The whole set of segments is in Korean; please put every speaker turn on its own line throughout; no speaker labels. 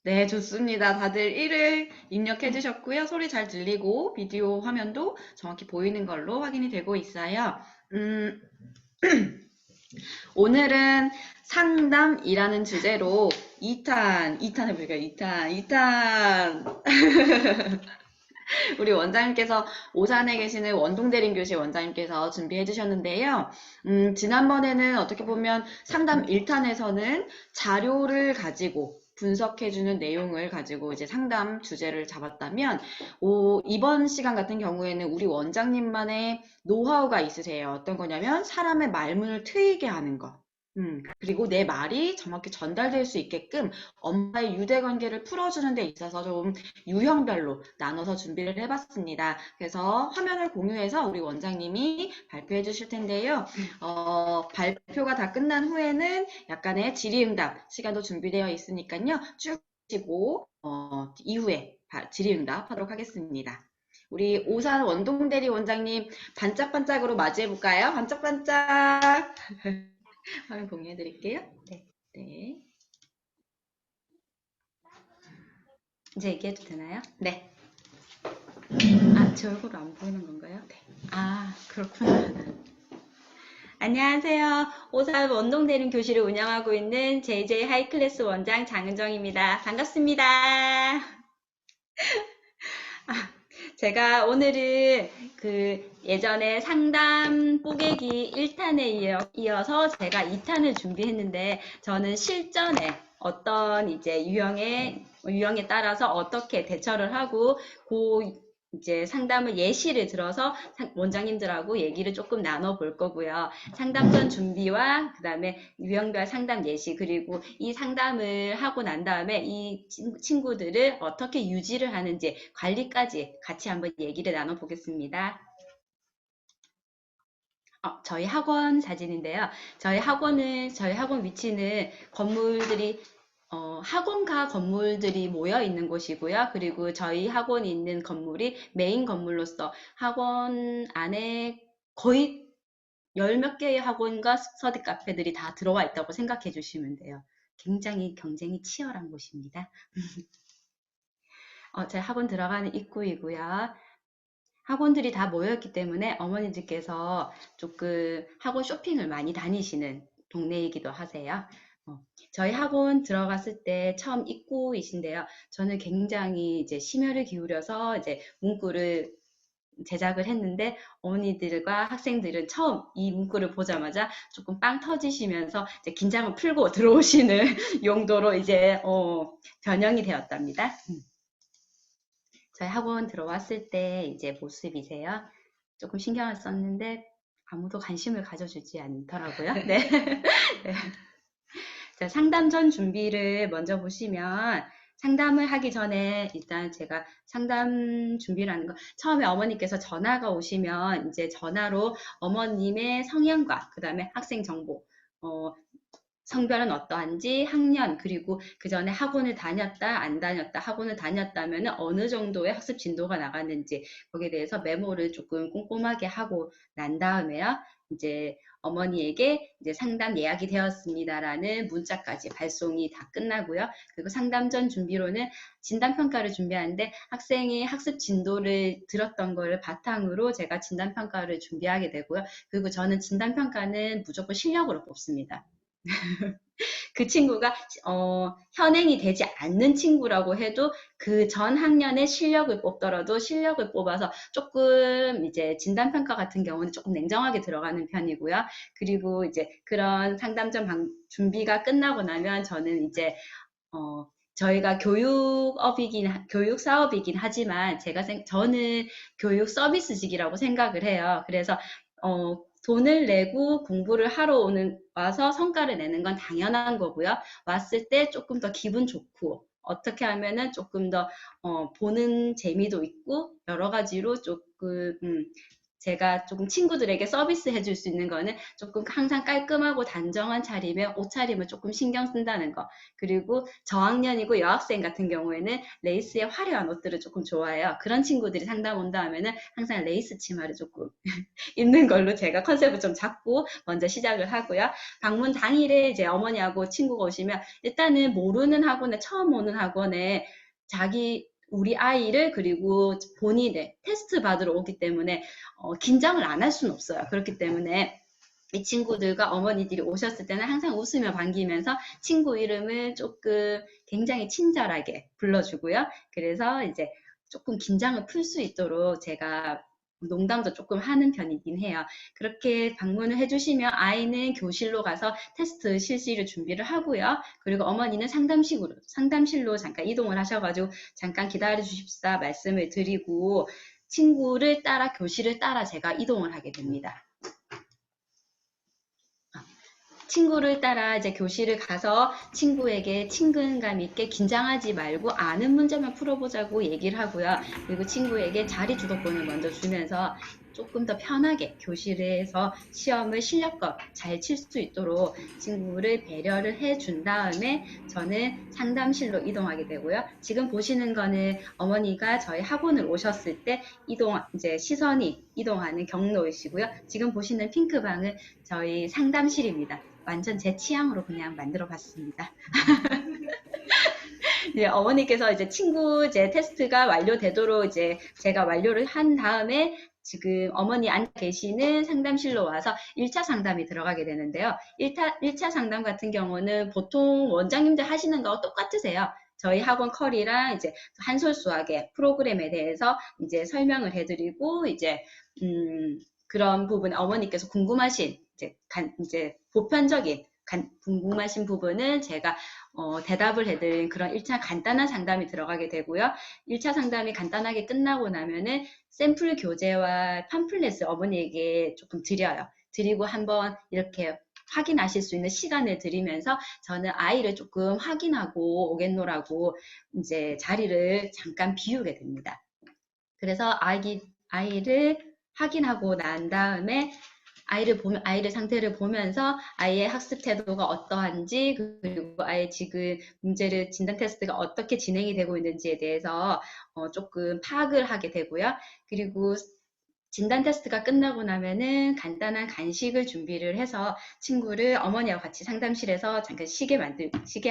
네, 좋습니다. 다들 1을 입력해 주셨고요. 소리 잘 들리고 비디오 화면도 정확히 보이는 걸로 확인이 되고 있어요. 음, 오늘은 상담이라는 주제로 2탄 해볼게요. 2탄. 우리 원장님께서 오산에 계시는 원동대림교실 원장님께서 준비해 주셨는데요. 지난번에는 어떻게 보면 상담 1탄에서는 자료를 가지고 분석해주는 내용을 가지고 이제 상담 주제를 잡았다면, 이번 시간 같은 경우에는 우리 원장님만의 노하우가 있으세요. 어떤 거냐면, 사람의 말문을 트이게 하는 거. 그리고 내 말이 정확히 전달될 수 있게끔 엄마의 유대 관계를 풀어주는 데 있어서 좀 유형별로 나눠서 준비를 해봤습니다. 그래서 화면을 공유해서 우리 원장님이 발표해 주실 텐데요. 발표가 다 끝난 후에는 약간의 질의응답 시간도 준비되어 있으니까요. 쭉 보시고 이후에 질의응답 하도록 하겠습니다. 우리 오산 원동대리 원장님 반짝반짝으로 맞이해 볼까요? 반짝반짝. 화면 공유해 드릴게요. 네. 네. 이제 얘기해도 되나요? 네. 제 얼굴 안 보이는 건가요? 네. 그렇구나. 안녕하세요. 오산 원동대림 교실을 운영하고 있는 JJ 하이클래스 원장 장은정입니다. 반갑습니다. 제가 오늘은 그 예전에 상담 뽀개기 1탄에 이어서 제가 2탄을 준비했는데, 저는 실전에 어떤 이제 유형에 따라서 어떻게 대처를 하고 이제 상담을 예시를 들어서 원장님들하고 얘기를 조금 나눠볼 거고요. 상담 전 준비와 그 다음에 유형별 상담 예시, 그리고 이 상담을 하고 난 다음에 이 친구들을 어떻게 유지를 하는지 관리까지 같이 한번 얘기를 나눠보겠습니다. 저희 학원 사진인데요. 저희 학원 위치는 건물들이 학원가 건물들이 모여 있는 곳이고요. 그리고 저희 학원이 있는 건물이 메인 건물로서 학원 안에 거의 열 몇 개의 학원과 스터디 카페들이 다 들어와 있다고 생각해 주시면 돼요. 굉장히 경쟁이 치열한 곳입니다. 제 학원 들어가는 입구이고요. 학원들이 다 모였기 때문에 어머니들께서 조금 학원 쇼핑을 많이 다니시는 동네이기도 하세요. 저희 학원 들어갔을 때 처음 입구이신데요. 저는 굉장히 이제 심혈을 기울여서 이제 문구를 제작을 했는데, 어머니들과 학생들은 처음 이 문구를 보자마자 조금 빵 터지시면서 이제 긴장을 풀고 들어오시는 용도로 이제 변형이 되었답니다. 저희 학원 들어왔을 때 이제 모습이세요. 조금 신경을 썼는데 아무도 관심을 가져주지 않더라고요. 네. 네. 자, 상담 전 준비를 먼저 보시면, 상담을 하기 전에 일단 제가 상담 준비라는 거, 처음에 어머니께서 전화가 오시면 이제 전화로 어머님의 성향과 그 다음에 학생 정보, 성별은 어떠한지, 학년, 그리고 그 전에 학원을 다녔다, 안 다녔다, 학원을 다녔다면 어느 정도의 학습 진도가 나갔는지, 거기에 대해서 메모를 조금 꼼꼼하게 하고 난 다음에요. 이제 어머니에게 이제 상담 예약이 되었습니다라는 문자까지 발송이 다 끝나고요. 그리고 상담 전 준비로는 진단평가를 준비하는데, 학생의 학습 진도를 들었던 거를 바탕으로 제가 진단평가를 준비하게 되고요. 그리고 저는 진단평가는 무조건 실력으로 뽑습니다. 그 친구가 현행이 되지 않는 친구라고 해도 그 전 학년의 실력을 뽑더라도 실력을 뽑아서 조금 이제 진단평가 같은 경우는 조금 냉정하게 들어가는 편이고요. 그리고 이제 그런 상담전 준비가 끝나고 나면 저는 이제 저희가 교육 사업이긴 하지만 저는 교육 서비스직이라고 생각을 해요. 그래서 돈을 내고 공부를 하러 와서 성과를 내는 건 당연한 거고요. 왔을 때 조금 더 기분 좋고, 어떻게 하면은 조금 더 보는 재미도 있고, 여러 가지로 조금 제가 조금 친구들에게 서비스 해줄 수 있는 거는 조금 항상 깔끔하고 단정한 차림에 옷차림을 조금 신경 쓴다는 거. 그리고 저학년이고 여학생 같은 경우에는 레이스의 화려한 옷들을 조금 좋아해요. 그런 친구들이 상담 온다 하면은 항상 레이스 치마를 조금 입는 걸로 제가 컨셉을 좀 잡고 먼저 시작을 하고요. 방문 당일에 이제 어머니하고 친구가 오시면 일단은 모르는 학원에 처음 오는 학원에 우리 아이를 그리고 본인의 테스트 받으러 오기 때문에 긴장을 안 할 수는 없어요. 그렇기 때문에 이 친구들과 어머니들이 오셨을 때는 항상 웃으며 반기면서 친구 이름을 조금 굉장히 친절하게 불러주고요. 그래서 이제 조금 긴장을 풀 수 있도록 제가 농담도 조금 하는 편이긴 해요. 그렇게 방문을 해주시면 아이는 교실로 가서 테스트 실시를 준비를 하고요. 그리고 어머니는 상담실로 잠깐 이동을 하셔가지고 잠깐 기다려 주십사 말씀을 드리고 친구를 따라 교실을 따라 제가 이동을 하게 됩니다. 친구를 따라 이제 교실을 가서 친구에게 친근감 있게 긴장하지 말고 아는 문제만 풀어보자고 얘기를 하고요. 그리고 친구에게 자리 주도권을 먼저 주면서 조금 더 편하게 교실에서 시험을 실력껏 잘 칠 수 있도록 친구를 배려를 해준 다음에 저는 상담실로 이동하게 되고요. 지금 보시는 거는 어머니가 저희 학원을 오셨을 때 이제 시선이 이동하는 경로이시고요. 지금 보시는 핑크방은 저희 상담실입니다. 완전 제 취향으로 그냥 만들어 봤습니다. 이제 어머니께서 이제 친구 테스트가 완료되도록 이제 제가 완료를 한 다음에 지금 어머니 앉아 계시는 상담실로 와서 1차 상담이 들어가게 되는데요. 1차 상담 같은 경우는 보통 원장님들 하시는 거와 똑같으세요. 저희 학원 컬이랑 이제 한솔수학의 프로그램에 대해서 이제 설명을 해드리고 이제 그런 부분 어머니께서 궁금하신 이제 보편적인 궁금하신 부분은 제가 대답을 해드린 그런 1차 간단한 상담이 들어가게 되고요. 1차 상담이 간단하게 끝나고 나면은 샘플 교재와 팜플렛을 어머니에게 조금 드려요. 드리고 한번 이렇게 확인하실 수 있는 시간을 드리면서 저는 아이를 조금 확인하고 오겠노라고 이제 자리를 잠깐 비우게 됩니다. 그래서 아이를 확인하고 난 다음에 아이를 상태를 보면서 아이의 학습 태도가 어떠한지 그리고 아이의 지금 진단 테스트가 어떻게 진행이 되고 있는지에 대해서 조금 파악을 하게 되고요. 그리고 진단 테스트가 끝나고 나면은 간단한 간식을 준비를 해서 친구를 어머니와 같이 상담실에서 잠깐 쉬게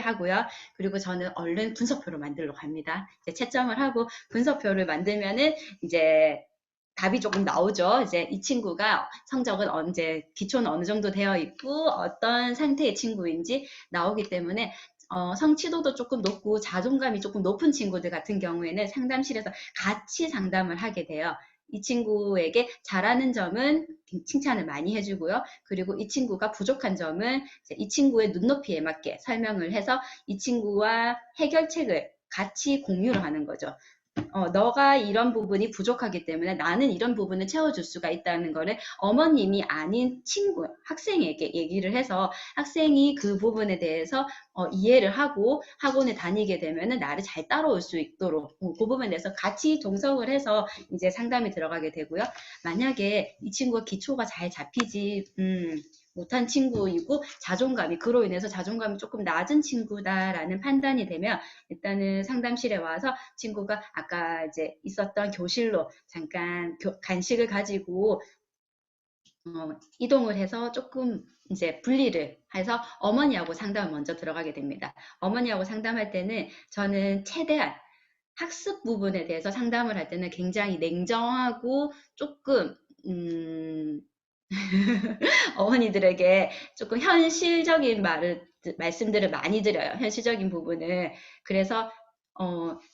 하고요. 그리고 저는 얼른 분석표를 만들러 갑니다. 이제 채점을 하고 분석표를 만들면은 이제 답이 조금 나오죠. 이제 이 친구가 성적은 기초는 어느 정도 되어 있고 어떤 상태의 친구인지 나오기 때문에 성취도도 조금 높고 자존감이 조금 높은 친구들 같은 경우에는 상담실에서 같이 상담을 하게 돼요. 이 친구에게 잘하는 점은 칭찬을 많이 해주고요. 그리고 이 친구가 부족한 점은 이 친구의 눈높이에 맞게 설명을 해서 이 친구와 해결책을 같이 공유를 하는 거죠. 너가 이런 부분이 부족하기 때문에 나는 이런 부분을 채워줄 수가 있다는 거를 어머님이 아닌 학생에게 얘기를 해서 학생이 그 부분에 대해서 이해를 하고 학원에 다니게 되면은 나를 잘 따라올 수 있도록 그 부분에 대해서 같이 동석을 해서 이제 상담이 들어가게 되고요. 만약에 이 친구가 기초가 잘 잡히지 못한 친구이고 그로 인해서 자존감이 조금 낮은 친구다라는 판단이 되면 일단은 상담실에 와서 친구가 아까 이제 있었던 교실로 잠깐 간식을 가지고 이동을 해서 조금 이제 분리를 해서 어머니하고 상담을 먼저 들어가게 됩니다. 어머니하고 상담할 때는 저는 최대한 학습 부분에 대해서 상담을 할 때는 굉장히 냉정하고 조금 어머니들에게 조금 현실적인 말씀들을 많이 드려요. 현실적인 부분을. 그래서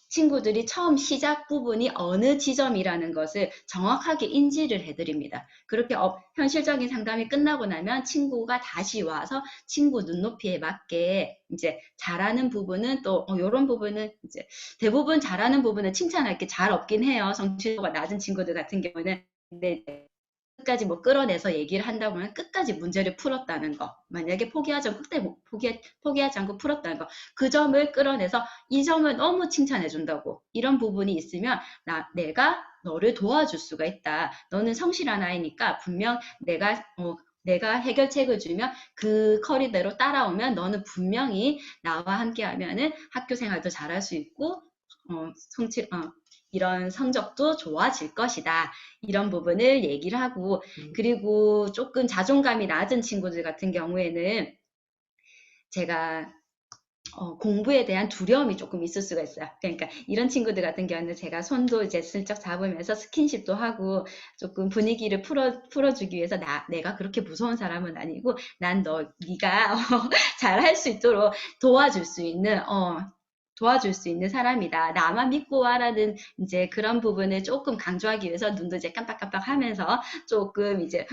친구들이 처음 시작 부분이 어느 지점이라는 것을 정확하게 인지를 해드립니다. 그렇게 현실적인 상담이 끝나고 나면 친구가 다시 와서 친구 눈높이에 맞게 이제 잘하는 부분은 또 이런 부분은 이제 대부분 잘하는 부분은 칭찬할 게 잘 없긴 해요. 성취도가 낮은 친구들 같은 경우는. 근데 끝까지 끌어내서 얘기를 한다고 하면 끝까지 문제를 풀었다는 거. 만약에 포기하지 않고 풀었다는 거. 그 점을 끌어내서 이 점을 너무 칭찬해 준다고. 이런 부분이 있으면 내가 너를 도와줄 수가 있다. 너는 성실한 아이니까 분명 내가 해결책을 주면 그 커리대로 따라오면 너는 분명히 나와 함께 하면은 학교 생활도 잘할 수 있고, 이런 성적도 좋아질 것이다. 이런 부분을 얘기를 하고, 그리고 조금 자존감이 낮은 친구들 같은 경우에는 제가 공부에 대한 두려움이 조금 있을 수가 있어요. 그러니까 이런 친구들 같은 경우는 제가 손도 이제 슬쩍 잡으면서 스킨십도 하고 조금 분위기를 풀어주기 위해서 내가 그렇게 무서운 사람은 아니고 네가 잘할 수 있도록 도와줄 수 있는, 도와줄 수 있는 사람이다. 나만 믿고 와라는 이제 그런 부분을 조금 강조하기 위해서 눈도 이제 깜빡깜빡 하면서 조금 이제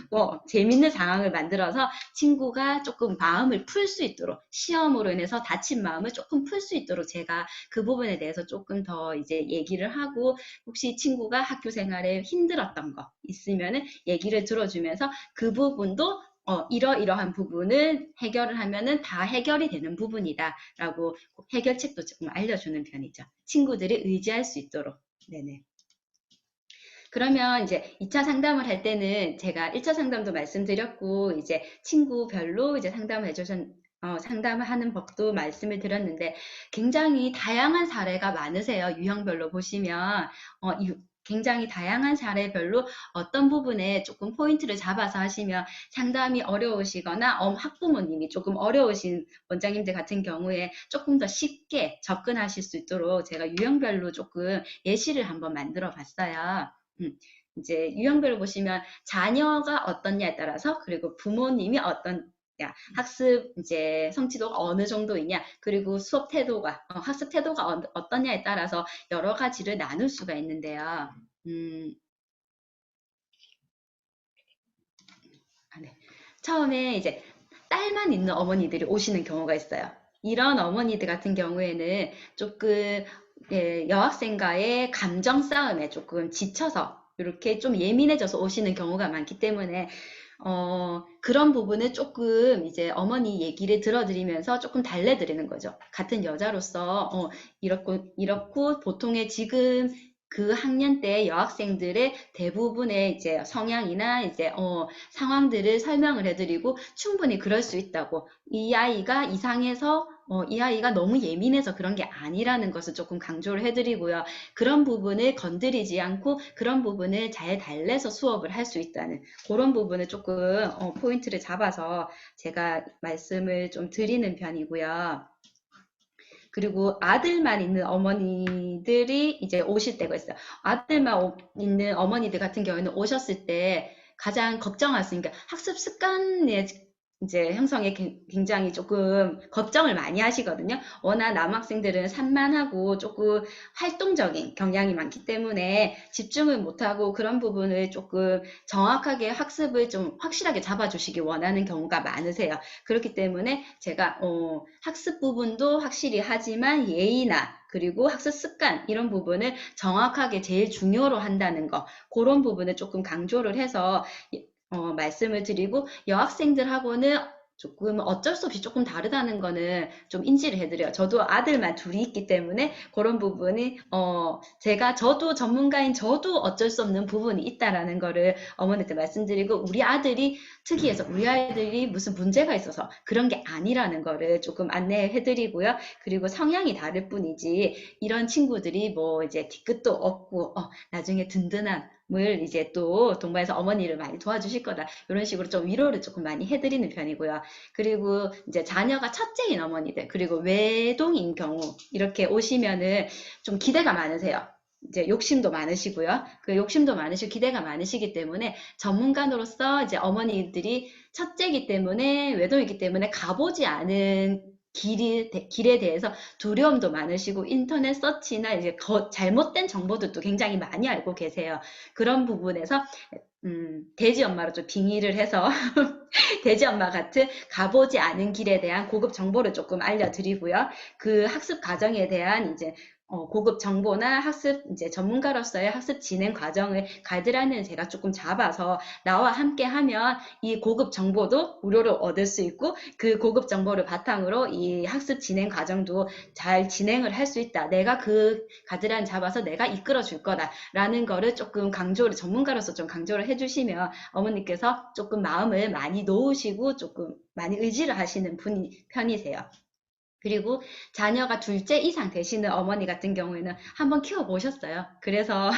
재밌는 상황을 만들어서 친구가 조금 마음을 풀 수 있도록, 시험으로 인해서 다친 마음을 조금 풀 수 있도록 제가 그 부분에 대해서 조금 더 이제 얘기를 하고, 혹시 친구가 학교 생활에 힘들었던 거 있으면은 얘기를 들어주면서 그 부분도 이러이러한 부분을 해결을 하면은 다 해결이 되는 부분이다 라고 해결책도 조금 알려주는 편이죠. 친구들이 의지할 수 있도록. 네네. 그러면 이제 2차 상담을 할 때는 제가 1차 상담도 말씀드렸고, 이제 친구별로 이제 상담을 하는 법도 말씀을 드렸는데, 굉장히 다양한 사례가 많으세요. 유형별로 보시면. 굉장히 다양한 사례별로 어떤 부분에 조금 포인트를 잡아서 하시면 상담이 어려우시거나 학부모님이 조금 어려우신 원장님들 같은 경우에 조금 더 쉽게 접근하실 수 있도록 제가 유형별로 조금 예시를 한번 만들어 봤어요. 이제 유형별로 보시면 자녀가 어떻냐에 따라서, 그리고 부모님이 학습 이제 성취도가 어느 정도이냐, 그리고 학습 태도가 어떠냐에 따라서 여러 가지를 나눌 수가 있는데요. 네. 처음에 이제 딸만 있는 어머니들이 오시는 경우가 있어요. 이런 어머니들 같은 경우에는 조금 여학생과의 감정 싸움에 조금 지쳐서 이렇게 좀 예민해져서 오시는 경우가 많기 때문에 그런 부분을 조금 이제 어머니 얘기를 들어드리면서 조금 달래드리는 거죠. 같은 여자로서 이렇고 보통의 지금 그 학년 때 여학생들의 대부분의 이제 성향이나 이제 상황들을 설명을 해드리고, 충분히 그럴 수 있다고, 이 아이가 이상해서 이 아이가 너무 예민해서 그런 게 아니라는 것을 조금 강조를 해드리고요. 그런 부분을 건드리지 않고 그런 부분을 잘 달래서 수업을 할 수 있다는 그런 부분을 조금 포인트를 잡아서 제가 말씀을 좀 드리는 편이고요. 그리고 아들만 있는 어머니들이 이제 오실 때가 있어요. 아들만 있는 어머니들 같은 경우에는 오셨을 때 가장 걱정할 수 있는 게 학습 습관의 이제 형성에 굉장히 조금 걱정을 많이 하시거든요. 워낙 남학생들은 산만하고 조금 활동적인 경향이 많기 때문에 집중을 못하고 그런 부분을 조금 정확하게 학습을 좀 확실하게 잡아주시기 원하는 경우가 많으세요. 그렇기 때문에 제가 학습 부분도 확실히 하지만 예의나 그리고 학습 습관 이런 부분을 정확하게 제일 중요로 한다는 거, 그런 부분을 조금 강조를 해서 말씀을 드리고, 여학생들하고는 조금 어쩔 수 없이 조금 다르다는 거는 좀 인지를 해드려요. 저도 아들만 둘이 있기 때문에 그런 부분이 저도 전문가인 저도 어쩔 수 없는 부분이 있다라는 거를 어머니한테 말씀드리고, 우리 아들이 특이해서 우리 아이들이 무슨 문제가 있어서 그런 게 아니라는 거를 조금 안내해드리고요. 그리고 성향이 다를 뿐이지 이런 친구들이 뭐 이제 뒤끝도 없고 나중에 든든한 을 이제 또 동반해서 어머니를 많이 도와주실 거다. 이런 식으로 좀 위로를 조금 많이 해드리는 편이고요. 그리고 이제 자녀가 첫째인 어머니들, 그리고 외동인 경우, 이렇게 오시면은 좀 기대가 많으세요. 이제 욕심도 많으시고요. 그 욕심도 많으시고 기대가 많으시기 때문에 전문가로서 이제 어머니들이 첫째이기 때문에 외동이기 때문에 가보지 않은 길에 대해서 두려움도 많으시고 인터넷 서치나 이제 잘못된 정보들도 굉장히 많이 알고 계세요. 그런 부분에서 돼지 엄마로 좀 빙의를 해서 돼지 엄마 같은 가보지 않은 길에 대한 고급 정보를 조금 알려드리고요. 그 학습 과정에 대한 이제 고급 정보나 학습, 이제 전문가로서의 학습 진행 과정을 가이드라인을 제가 조금 잡아서 나와 함께 하면 이 고급 정보도 무료로 얻을 수 있고 그 고급 정보를 바탕으로 이 학습 진행 과정도 잘 진행을 할 수 있다. 내가 그 가이드라인 잡아서 내가 이끌어 줄 거다라는 거를 조금 강조를, 전문가로서 좀 강조를 해주시면 어머니께서 조금 마음을 많이 놓으시고 조금 많이 의지를 하시는 편이세요. 그리고 자녀가 둘째 이상 되시는 어머니 같은 경우에는 한번 키워보셨어요. 그래서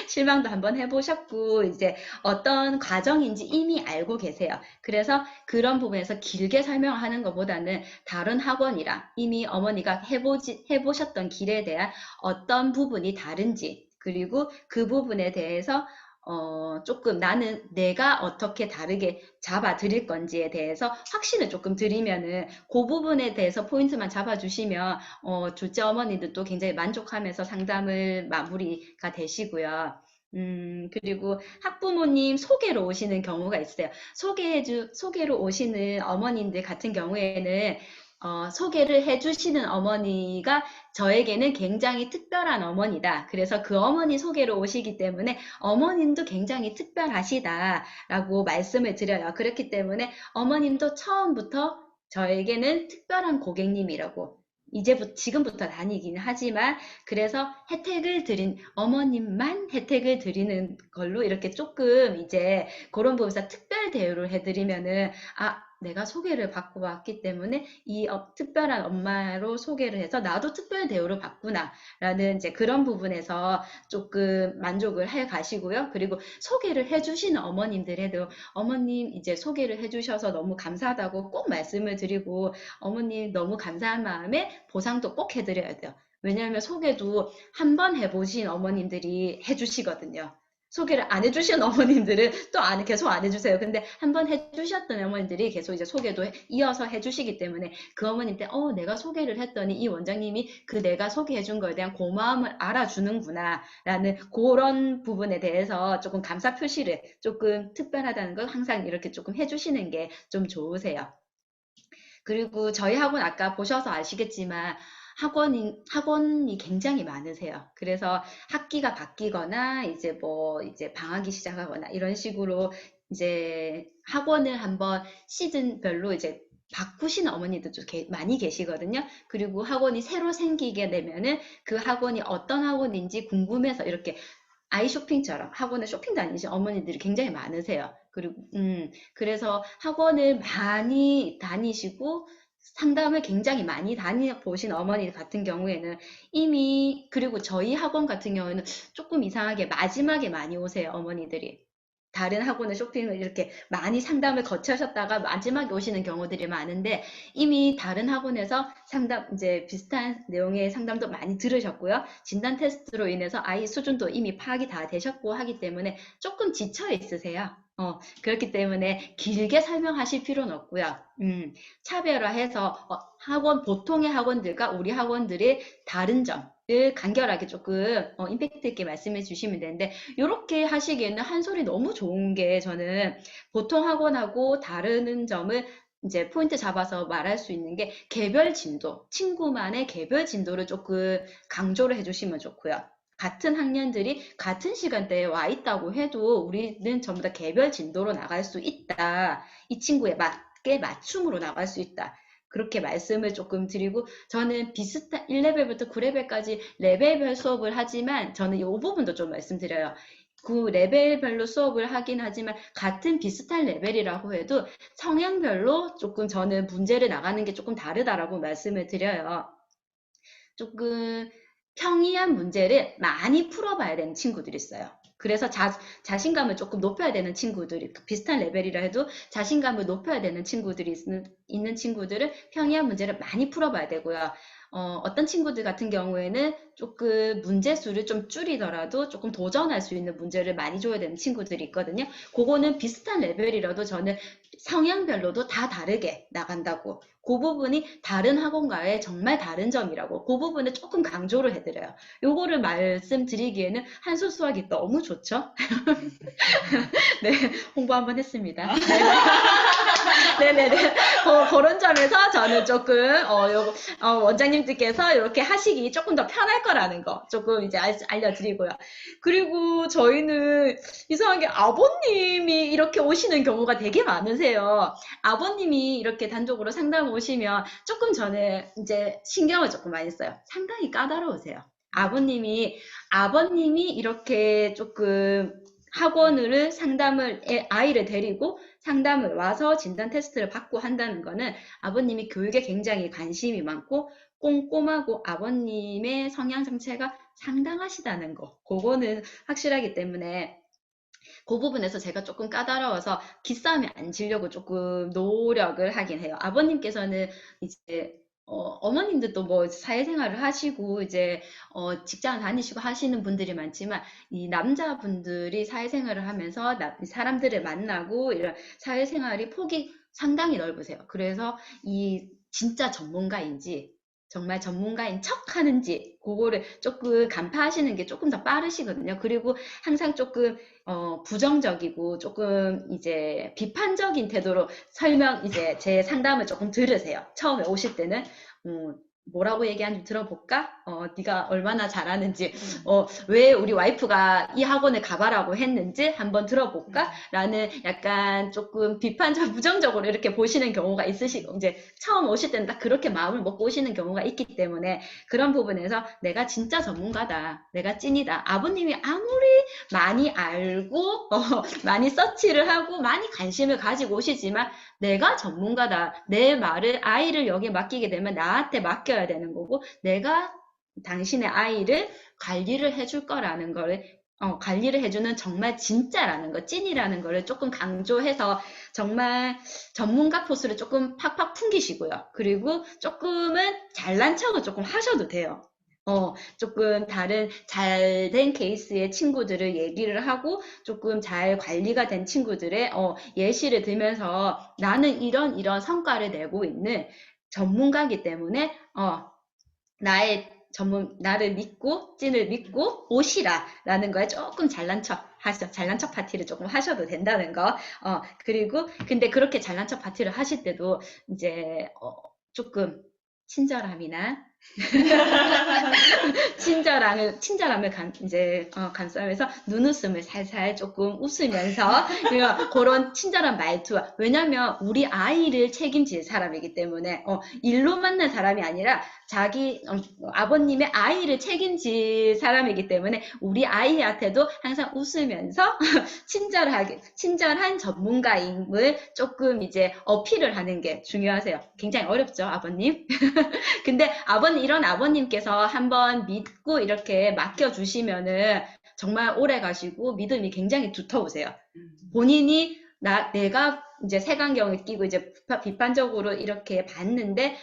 실망도 한번 해보셨고, 이제 어떤 과정인지 이미 알고 계세요. 그래서 그런 부분에서 길게 설명하는 것보다는 다른 학원이랑 이미 어머니가 해보셨던 길에 대한 어떤 부분이 다른지, 그리고 그 부분에 대해서 조금 나는 내가 어떻게 다르게 잡아드릴 건지에 대해서 확신을 조금 드리면은 그 부분에 대해서 포인트만 잡아주시면 둘째 어머니들도 굉장히 만족하면서 상담을 마무리가 되시고요. 그리고 학부모님 소개로 오시는 경우가 있어요. 소개로 오시는 어머님들 같은 경우에는 소개를 해주시는 어머니가 저에게는 굉장히 특별한 어머니다. 그래서 그 어머니 소개로 오시기 때문에 어머님도 굉장히 특별하시다라고 말씀을 드려요. 그렇기 때문에 어머님도 처음부터 저에게는 특별한 고객님이라고 지금부터 다니긴 하지만 그래서 혜택을 드린 어머님만 혜택을 드리는 걸로 이렇게 조금 이제 그런 부분에서 특별 대우를 해드리면은 내가 소개를 받고 왔기 때문에 이 특별한 엄마로 소개를 해서 나도 특별 대우를 받구나 라는 이제 그런 부분에서 조금 만족을 해 가시고요. 그리고 소개를 해주시는 어머님들에도 어머님 이제 소개를 해주셔서 너무 감사하다고 꼭 말씀을 드리고 어머님 너무 감사한 마음에 보상도 꼭 해드려야 돼요. 왜냐하면 소개도 한 번 해보신 어머님들이 해주시거든요. 소개를 안 해주신 어머님들은 또 계속 안 해주세요. 근데 한 번 해주셨던 어머님들이 계속 이제 소개도 이어서 해주시기 때문에 그 어머님 때, 내가 소개를 했더니 이 원장님이 그 내가 소개해준 거에 대한 고마움을 알아주는구나, 라는 그런 부분에 대해서 조금 감사 표시를 조금 특별하다는 걸 항상 이렇게 조금 해주시는 게 좀 좋으세요. 그리고 저희 학원 아까 보셔서 아시겠지만 학원이 굉장히 많으세요. 그래서 학기가 바뀌거나 이제 방학이 시작하거나 이런 식으로 이제 학원을 한번 시즌별로 이제 바꾸시는 어머니도 좀 많이 계시거든요. 그리고 학원이 새로 생기게 되면은 그 학원이 어떤 학원인지 궁금해서 이렇게 아이 쇼핑처럼 학원에 쇼핑 다니시는 어머니들이 굉장히 많으세요. 그리고, 그래서 학원을 많이 다니시고 상담을 굉장히 많이 다녀보신 어머니 같은 경우에는 그리고 저희 학원 같은 경우에는 조금 이상하게 마지막에 많이 오세요, 어머니들이. 다른 학원의 쇼핑을 이렇게 많이 상담을 거쳐셨다가 마지막에 오시는 경우들이 많은데 이미 다른 학원에서 이제 비슷한 내용의 상담도 많이 들으셨고요. 진단 테스트로 인해서 아이 수준도 이미 파악이 다 되셨고 하기 때문에 조금 지쳐 있으세요. 그렇기 때문에 길게 설명하실 필요는 없고요. 차별화해서 보통의 학원들과 우리 학원들의 다른 점을 간결하게 조금 임팩트 있게 말씀해 주시면 되는데 이렇게 하시기에는 한 소리 너무 좋은 게 저는 보통 학원하고 다른 점을 이제 포인트 잡아서 말할 수 있는 게 개별 진도, 친구만의 개별 진도를 조금 강조를 해주시면 좋고요. 같은 학년들이 같은 시간대에 와 있다고 해도 우리는 전부 다 개별 진도로 나갈 수 있다. 이 친구에 맞게 맞춤으로 나갈 수 있다. 그렇게 말씀을 조금 드리고 저는 비슷한 1레벨부터 9레벨까지 레벨별 수업을 하지만 저는 이 부분도 좀 말씀드려요. 그 레벨별로 수업을 하긴 하지만 같은 비슷한 레벨이라고 해도 성향별로 조금 저는 문제를 나가는 게 조금 다르다라고 말씀을 드려요. 조금 평이한 문제를 많이 풀어봐야 되는 친구들이 있어요. 그래서 자신감을 조금 높여야 되는 친구들이 비슷한 레벨이라 해도 자신감을 높여야 되는 친구들이 있는 친구들은 평이한 문제를 많이 풀어봐야 되고요. 어떤 친구들 같은 경우에는 조금 문제 수를 좀 줄이더라도 조금 도전할 수 있는 문제를 많이 줘야 되는 친구들이 있거든요. 그거는 비슷한 레벨이라도 저는 성향별로도 다 다르게 나간다고. 그 부분이 다른 학원과의 정말 다른 점이라고. 그 부분을 조금 강조를 해드려요. 요거를 말씀드리기에는 한수 수학이 너무 좋죠? 네, 홍보 한번 했습니다. 네네네. 그런 점에서 저는 조금, 원장님들께서 이렇게 하시기 조금 더 편할 거라는 거 조금 이제 알려드리고요. 그리고 저희는 이상하게 아버님이 이렇게 오시는 경우가 되게 많으세요. 아버님이 이렇게 단독으로 상담 오시면 조금 저는 이제 신경을 조금 많이 써요. 상당히 까다로우세요. 아버님이 이렇게 조금 학원을 상담을, 아이를 데리고 상담을 와서 진단 테스트를 받고 한다는 거는 아버님이 교육에 굉장히 관심이 많고 꼼꼼하고 아버님의 성향 정체가 상당하시다는 거. 그거는 확실하기 때문에 그 부분에서 제가 조금 까다로워서 기싸움이 안 지려고 조금 노력을 하긴 해요. 아버님께서는 이제 어머님들도 뭐 사회생활을 하시고 이제 직장 다니시고 하시는 분들이 많지만 이 남자분들이 사회생활을 하면서 사람들을 만나고 이런 사회생활이 폭이 상당히 넓으세요. 그래서 이 진짜 전문가인지 정말 전문가인 척 하는지 그거를 조금 간파하시는 게 조금 더 빠르시거든요. 그리고 항상 조금 부정적이고 조금 이제 비판적인 태도로 이제 제 상담을 조금 들으세요. 처음에 오실 때는, 뭐라고 얘기하는지 들어볼까? 네가 얼마나 잘하는지, 왜 우리 와이프가 이 학원에 가봐라고 했는지 한번 들어볼까? 라는 약간 조금 부정적으로 이렇게 보시는 경우가 있으시고, 이제 처음 오실 때는 딱 그렇게 마음을 먹고 오시는 경우가 있기 때문에 그런 부분에서 내가 진짜 전문가다. 내가 찐이다. 아버님이 아무리 많이 알고 많이 서치를 하고 많이 관심을 가지고 오시지만 내가 전문가다. 내 말을 아이를 여기에 맡기게 되면 나한테 맡겨야 되는 거고 내가 당신의 아이를 관리를 해줄 거라는 거를 관리를 해주는 정말 진짜라는 거, 찐이라는 거를 조금 강조해서 정말 전문가 포스를 조금 팍팍 풍기시고요. 그리고 조금은 잘난 척을 조금 하셔도 돼요. 조금 다른 잘 된 케이스의 친구들을 얘기를 하고 조금 잘 관리가 된 친구들의 예시를 들면서 나는 이런 성과를 내고 있는 전문가이기 때문에 나를 믿고 찐을 믿고 오시라 라는 거에 조금 잘난 척 하시죠. 잘난 척 파티를 조금 하셔도 된다는 거. 그리고 근데 그렇게 잘난 척 파티를 하실 때도 이제 조금 친절함이나 친절함을 이제 감싸면서 눈웃음을 살살 조금 웃으면서 그런 친절한 말투와 왜냐면 우리 아이를 책임질 사람이기 때문에 일로 만난 사람이 아니라 자기 아버님의 아이를 책임질 사람이기 때문에 우리 아이한테도 항상 웃으면서 친절한 전문가임을 조금 이제 어필을 하는 게 중요하세요. 굉장히 어렵죠, 아버님? 근데 이런 아버님께서 한번 믿고 이렇게 맡겨주시면은 정말 오래 가시고 믿음이 굉장히 두터우세요. 본인이 내가 이제 색안경을 끼고 이제 비판적으로 이렇게 봤는데,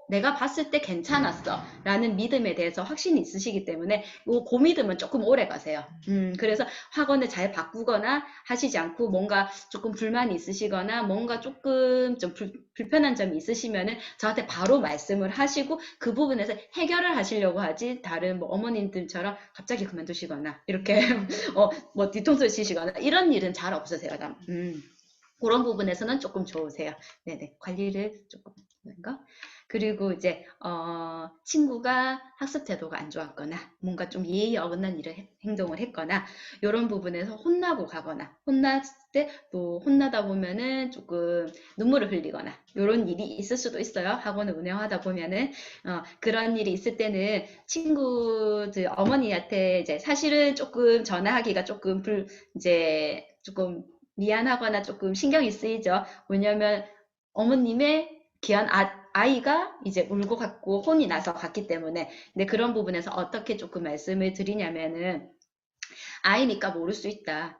내가 봤을 때 괜찮았어. 라는 믿음에 대해서 확신이 있으시기 때문에, 그 믿음은 조금 오래 가세요. 그래서 학원을 잘 바꾸거나 하시지 않고 뭔가 조금 불만이 있으시거나 뭔가 조금 좀 불편한 점이 있으시면은 저한테 바로 말씀을 하시고 그 부분에서 해결을 하시려고 하지 다른 뭐 어머님들처럼 갑자기 그만두시거나 이렇게 뭐 뒤통수를 치시거나 이런 일은 잘 없으세요. 그런 부분에서는 조금 좋으세요. 네네. 관리를 조금 하는 거. 그리고 이제 친구가 학습 태도가 안 좋았거나 뭔가 좀 예의 어긋난 행동을 했거나 이런 부분에서 혼나고 가거나 혼났을 때 또 혼나다 보면은 조금 눈물을 흘리거나 이런 일이 있을 수도 있어요. 학원을 운영하다 보면은 그런 일이 있을 때는 친구들 어머니한테 이제 사실은 조금 전화하기가 조금 이제 조금 미안하거나 조금 신경이 쓰이죠. 왜냐면 어머님의 귀한 아이가 이제 울고 갔고 혼이 나서 갔기 때문에. 근데 그런 부분에서 어떻게 조금 말씀을 드리냐면은 아이니까 모를 수 있다.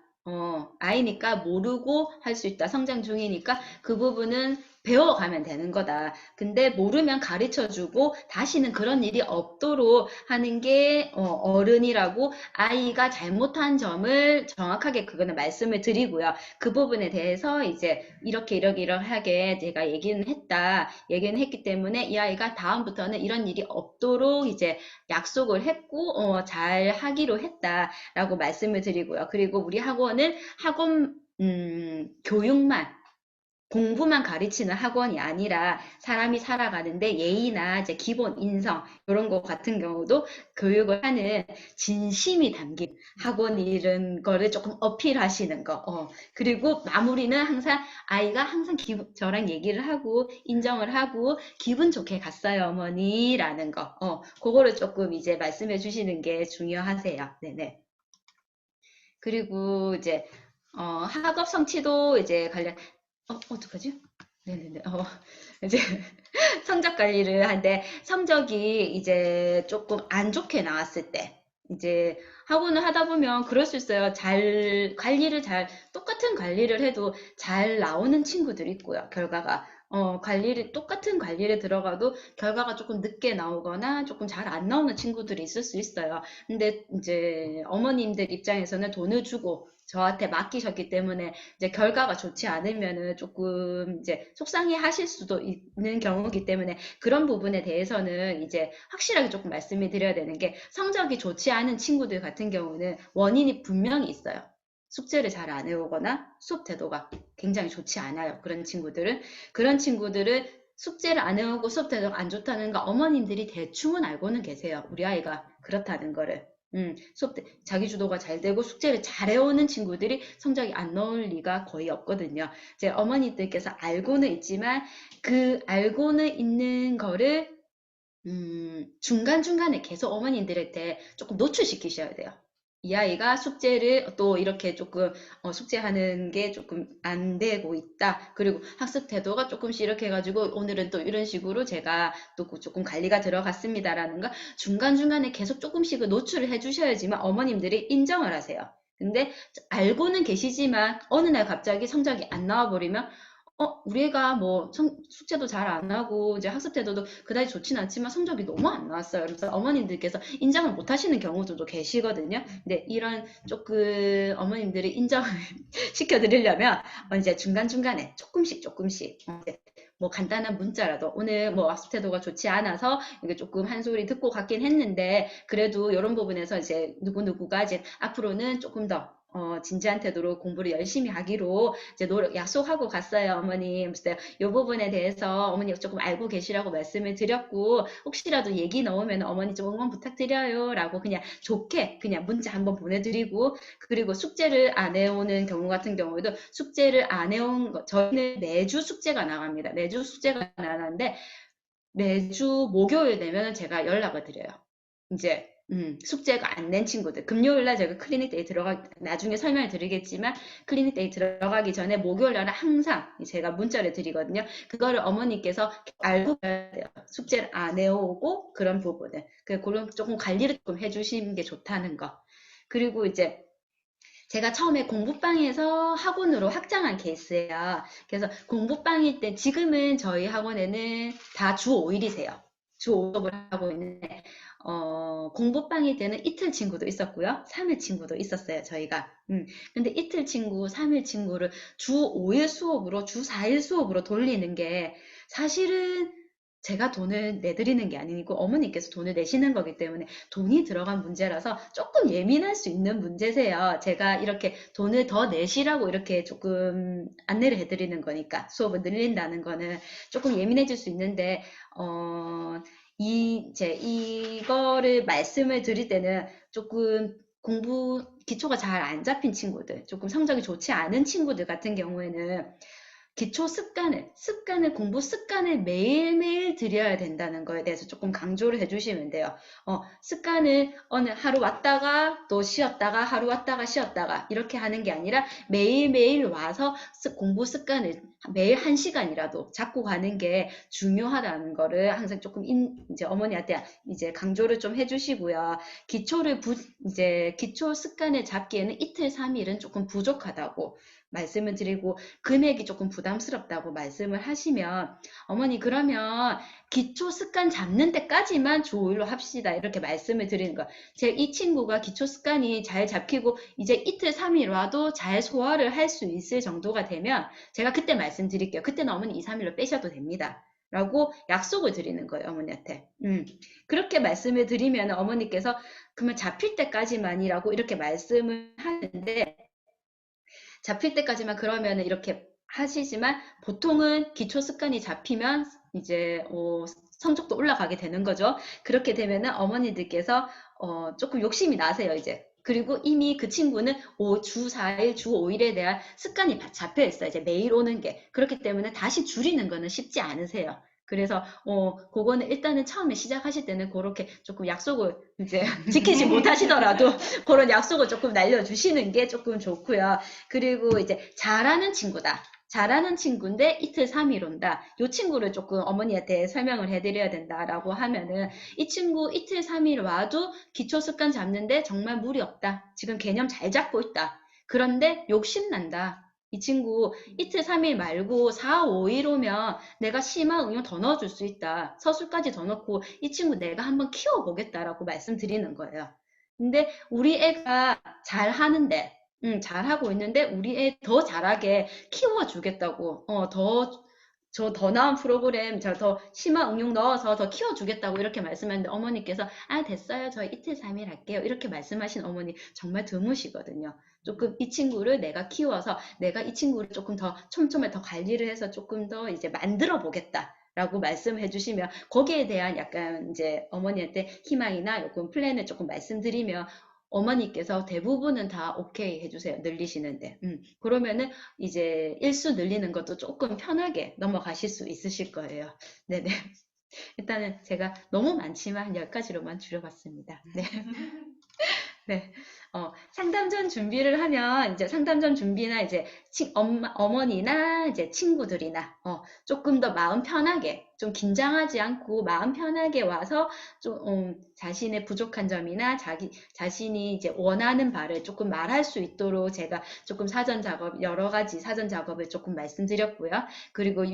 아이니까 모르고 할 수 있다. 성장 중이니까 그 부분은 배워가면 되는 거다. 근데 모르면 가르쳐주고 다시는 그런 일이 없도록 하는 게 어른이라고 아이가 잘못한 점을 정확하게 그거는 말씀을 드리고요. 그 부분에 대해서 이제 이렇게 제가 얘기는 했기 때문에 이 아이가 다음부터는 이런 일이 없도록 이제 약속을 했고 잘 하기로 했다라고 말씀을 드리고요. 그리고 우리 학원은 학원 교육만 공부만 가르치는 학원이 아니라 사람이 살아가는데 예의나 이제 기본 인성 이런 거 같은 경우도 교육을 하는 진심이 담긴 학원 이런 거를 조금 어필하시는 거. 그리고 마무리는 항상 아이가 항상 저랑 얘기를 하고 인정을 하고 기분 좋게 갔어요, 어머니라는 거. 그거를 조금 이제 말씀해 주시는 게 중요하세요. 네네. 그리고 이제 학업 성취도 이제 어떡하지? 네네네. 이제 성적 관리를 하는데 성적이 이제 조금 안 좋게 나왔을 때 이제 학원을 하다 보면 그럴 수 있어요. 똑같은 관리를 해도 잘 나오는 친구들이 있고요. 결과가. 똑같은 관리를 들어가도 결과가 조금 늦게 나오거나 조금 잘 안 나오는 친구들이 있을 수 있어요. 근데 이제 어머님들 입장에서는 돈을 주고 저한테 맡기셨기 때문에 이제 결과가 좋지 않으면은 조금 이제 속상해 하실 수도 있는 경우이기 때문에 그런 부분에 대해서는 이제 확실하게 조금 말씀을 드려야 되는 게 성적이 좋지 않은 친구들 같은 경우는 원인이 분명히 있어요. 숙제를 잘 안 해오거나 수업 태도가 굉장히 좋지 않아요. 그런 친구들은 숙제를 안 해오고 수업 태도가 안 좋다는 거 어머님들이 대충은 알고는 계세요. 우리 아이가 그렇다는 거를. 수업 때 자기 주도가 잘 되고 숙제를 잘 해오는 친구들이 성적이 안 나올 리가 거의 없거든요. 이제 어머니들께서 알고는 있지만 그 알고는 있는 거를 중간중간에 계속 어머님들한테 조금 노출시키셔야 돼요. 이 아이가 숙제를 또 이렇게 조금 숙제하는 게 조금 안 되고 있다. 그리고 학습 태도가 조금씩 이렇게 해가지고 오늘은 또 이런 식으로 제가 또 조금 관리가 들어갔습니다라는 거 중간중간에 계속 조금씩은 노출을 해주셔야지만 어머님들이 인정을 하세요. 근데 알고는 계시지만 어느 날 갑자기 성적이 안 나와버리면 우리 애가 뭐 숙제도 잘 안 하고 이제 학습 태도도 그다지 좋진 않지만 성적이 너무 안 나왔어요. 그래서 어머님들께서 인정을 못 하시는 경우들도 계시거든요. 근데 이런 조금 어머님들이 인정을 시켜드리려면 이제 중간중간에 조금씩 뭐 간단한 문자라도 오늘 뭐 학습 태도가 좋지 않아서 이게 조금 한 소리 듣고 갔긴 했는데 그래도 이런 부분에서 이제 누구누구가 이제 앞으로는 조금 더 진지한 태도로 공부를 열심히 하기로 이제 약속하고 갔어요, 어머니. 그래서 이 부분에 대해서 어머니 조금 알고 계시라고 말씀을 드렸고, 혹시라도 얘기 나오면 어머니 좀 응원 부탁드려요. 라고 그냥 좋게 그냥 문자 한번 보내드리고, 그리고 숙제를 안 해오는 경우 같은 경우에도 숙제를 안 해온 거, 저희는 매주 숙제가 나갑니다. 매주 숙제가 나가는데, 매주 목요일 되면 제가 연락을 드려요. 이제 숙제가 안 낸 친구들 금요일 날 제가 클리닉 데이 나중에 설명을 드리겠지만 클리닉 데이 들어가기 전에 목요일 날은 항상 제가 문자를 드리거든요. 그거를 어머니께서 알고 해야 돼요. 숙제를 안 해오고 그런 부분을 그런 조금 관리를 좀 해주시는 게 좋다는 거. 그리고 이제 제가 처음에 공부방에서 학원으로 확장한 케이스예요. 그래서 공부방일 때 지금은 저희 학원에는 다 주 5일이세요. 주 5일을 하고 있는데 공부방일 때는 이틀 친구도 있었고요. 3일 친구도 있었어요, 저희가. 근데 이틀 친구, 3일 친구를 주 5일 수업으로, 주 4일 수업으로 돌리는 게 사실은 제가 돈을 내드리는 게 아니고 어머니께서 돈을 내시는 거기 때문에 돈이 들어간 문제라서 조금 예민할 수 있는 문제세요. 제가 이렇게 돈을 더 내시라고 이렇게 조금 안내를 해드리는 거니까 수업을 늘린다는 거는 조금 예민해질 수 있는데 이거를 말씀을 드릴 때는 조금 기초가 잘 안 잡힌 친구들, 조금 성적이 좋지 않은 친구들 같은 경우에는 기초 공부 습관을 매일매일 들여야 된다는 거에 대해서 조금 강조를 해주시면 돼요. 습관을 어느 하루 왔다가 또 쉬었다가 하루 왔다가 쉬었다가 이렇게 하는 게 아니라 매일매일 와서 공부 습관을 매일 1시간이라도 잡고 가는 게 중요하다는 거를 항상 조금 이제 어머니한테 이제 강조를 좀 해주시고요. 기초 습관을 잡기에는 이틀 3일은 조금 부족하다고. 말씀을 드리고 금액이 조금 부담스럽다고 말씀을 하시면 어머니 그러면 기초 습관 잡는 때까지만 주 5일로 합시다. 이렇게 말씀을 드리는 거예요. 제 이 친구가 기초 습관이 잘 잡히고 이제 이틀 3일 와도 잘 소화를 할 수 있을 정도가 되면 제가 그때 말씀드릴게요. 그때는 어머니 2, 3일로 빼셔도 됩니다. 라고 약속을 드리는 거예요, 어머니한테. 그렇게 말씀을 드리면 어머니께서 그러면 잡힐 때까지만이라고 이렇게 말씀을 하는데 잡힐 때까지만 그러면 이렇게 하시지만 보통은 기초 습관이 잡히면 이제 성적도 올라가게 되는 거죠. 그렇게 되면은 어머니들께서 조금 욕심이 나세요, 이제. 그리고 이미 그 친구는 주 4일, 주 5일에 대한 습관이 잡혀 있어요. 이제 매일 오는 게. 그렇기 때문에 다시 줄이는 거는 쉽지 않으세요. 그래서 그거는 일단은 처음에 시작하실 때는 그렇게 조금 약속을 이제 지키지 못하시더라도 그런 약속을 조금 날려주시는 게 조금 좋고요. 그리고 이제 잘하는 친구다. 잘하는 친구인데 이틀 3일 온다. 이 친구를 조금 어머니한테 설명을 해드려야 된다라고 하면은 이 친구 이틀 3일 와도 기초 습관 잡는데 정말 무리 없다. 지금 개념 잘 잡고 있다. 그런데 욕심난다. 이 친구 이틀 3일 말고 4, 5일 오면 내가 심화 응용 더 넣어줄 수 있다. 서술까지 더 넣고 이 친구 내가 한번 키워보겠다라고 말씀드리는 거예요. 근데 우리 애가 잘 하는데, 잘하고 있는데 우리 애 더 잘하게 키워주겠다고, 더 나은 프로그램, 더 심화 응용 넣어서 더 키워주겠다고 이렇게 말씀하는데 어머니께서 됐어요. 저 이틀 3일 할게요. 이렇게 말씀하신 어머니 정말 드무시거든요. 조금 이 친구를 내가 키워서 내가 이 친구를 조금 더 촘촘하게 더 관리를 해서 조금 더 이제 만들어 보겠다. 라고 말씀해 주시면 거기에 대한 약간 이제 어머니한테 희망이나 요건 플랜을 조금 말씀드리면 어머니께서 대부분은 다 오케이 해주세요. 늘리시는데. 그러면은 이제 일수 늘리는 것도 조금 편하게 넘어가실 수 있으실 거예요. 네네. 일단은 제가 너무 많지만 10가지로만 줄여봤습니다. 네. 네. 상담전 준비를 하면 이제 상담전 준비나 이제 어머니나 이제 친구들이나 조금 더 마음 편하게 좀 긴장하지 않고 마음 편하게 와서 좀 자신의 부족한 점이나 자신이 이제 원하는 바를 조금 말할 수 있도록 제가 조금 사전 작업 여러 가지 사전 작업을 조금 말씀드렸고요. 그리고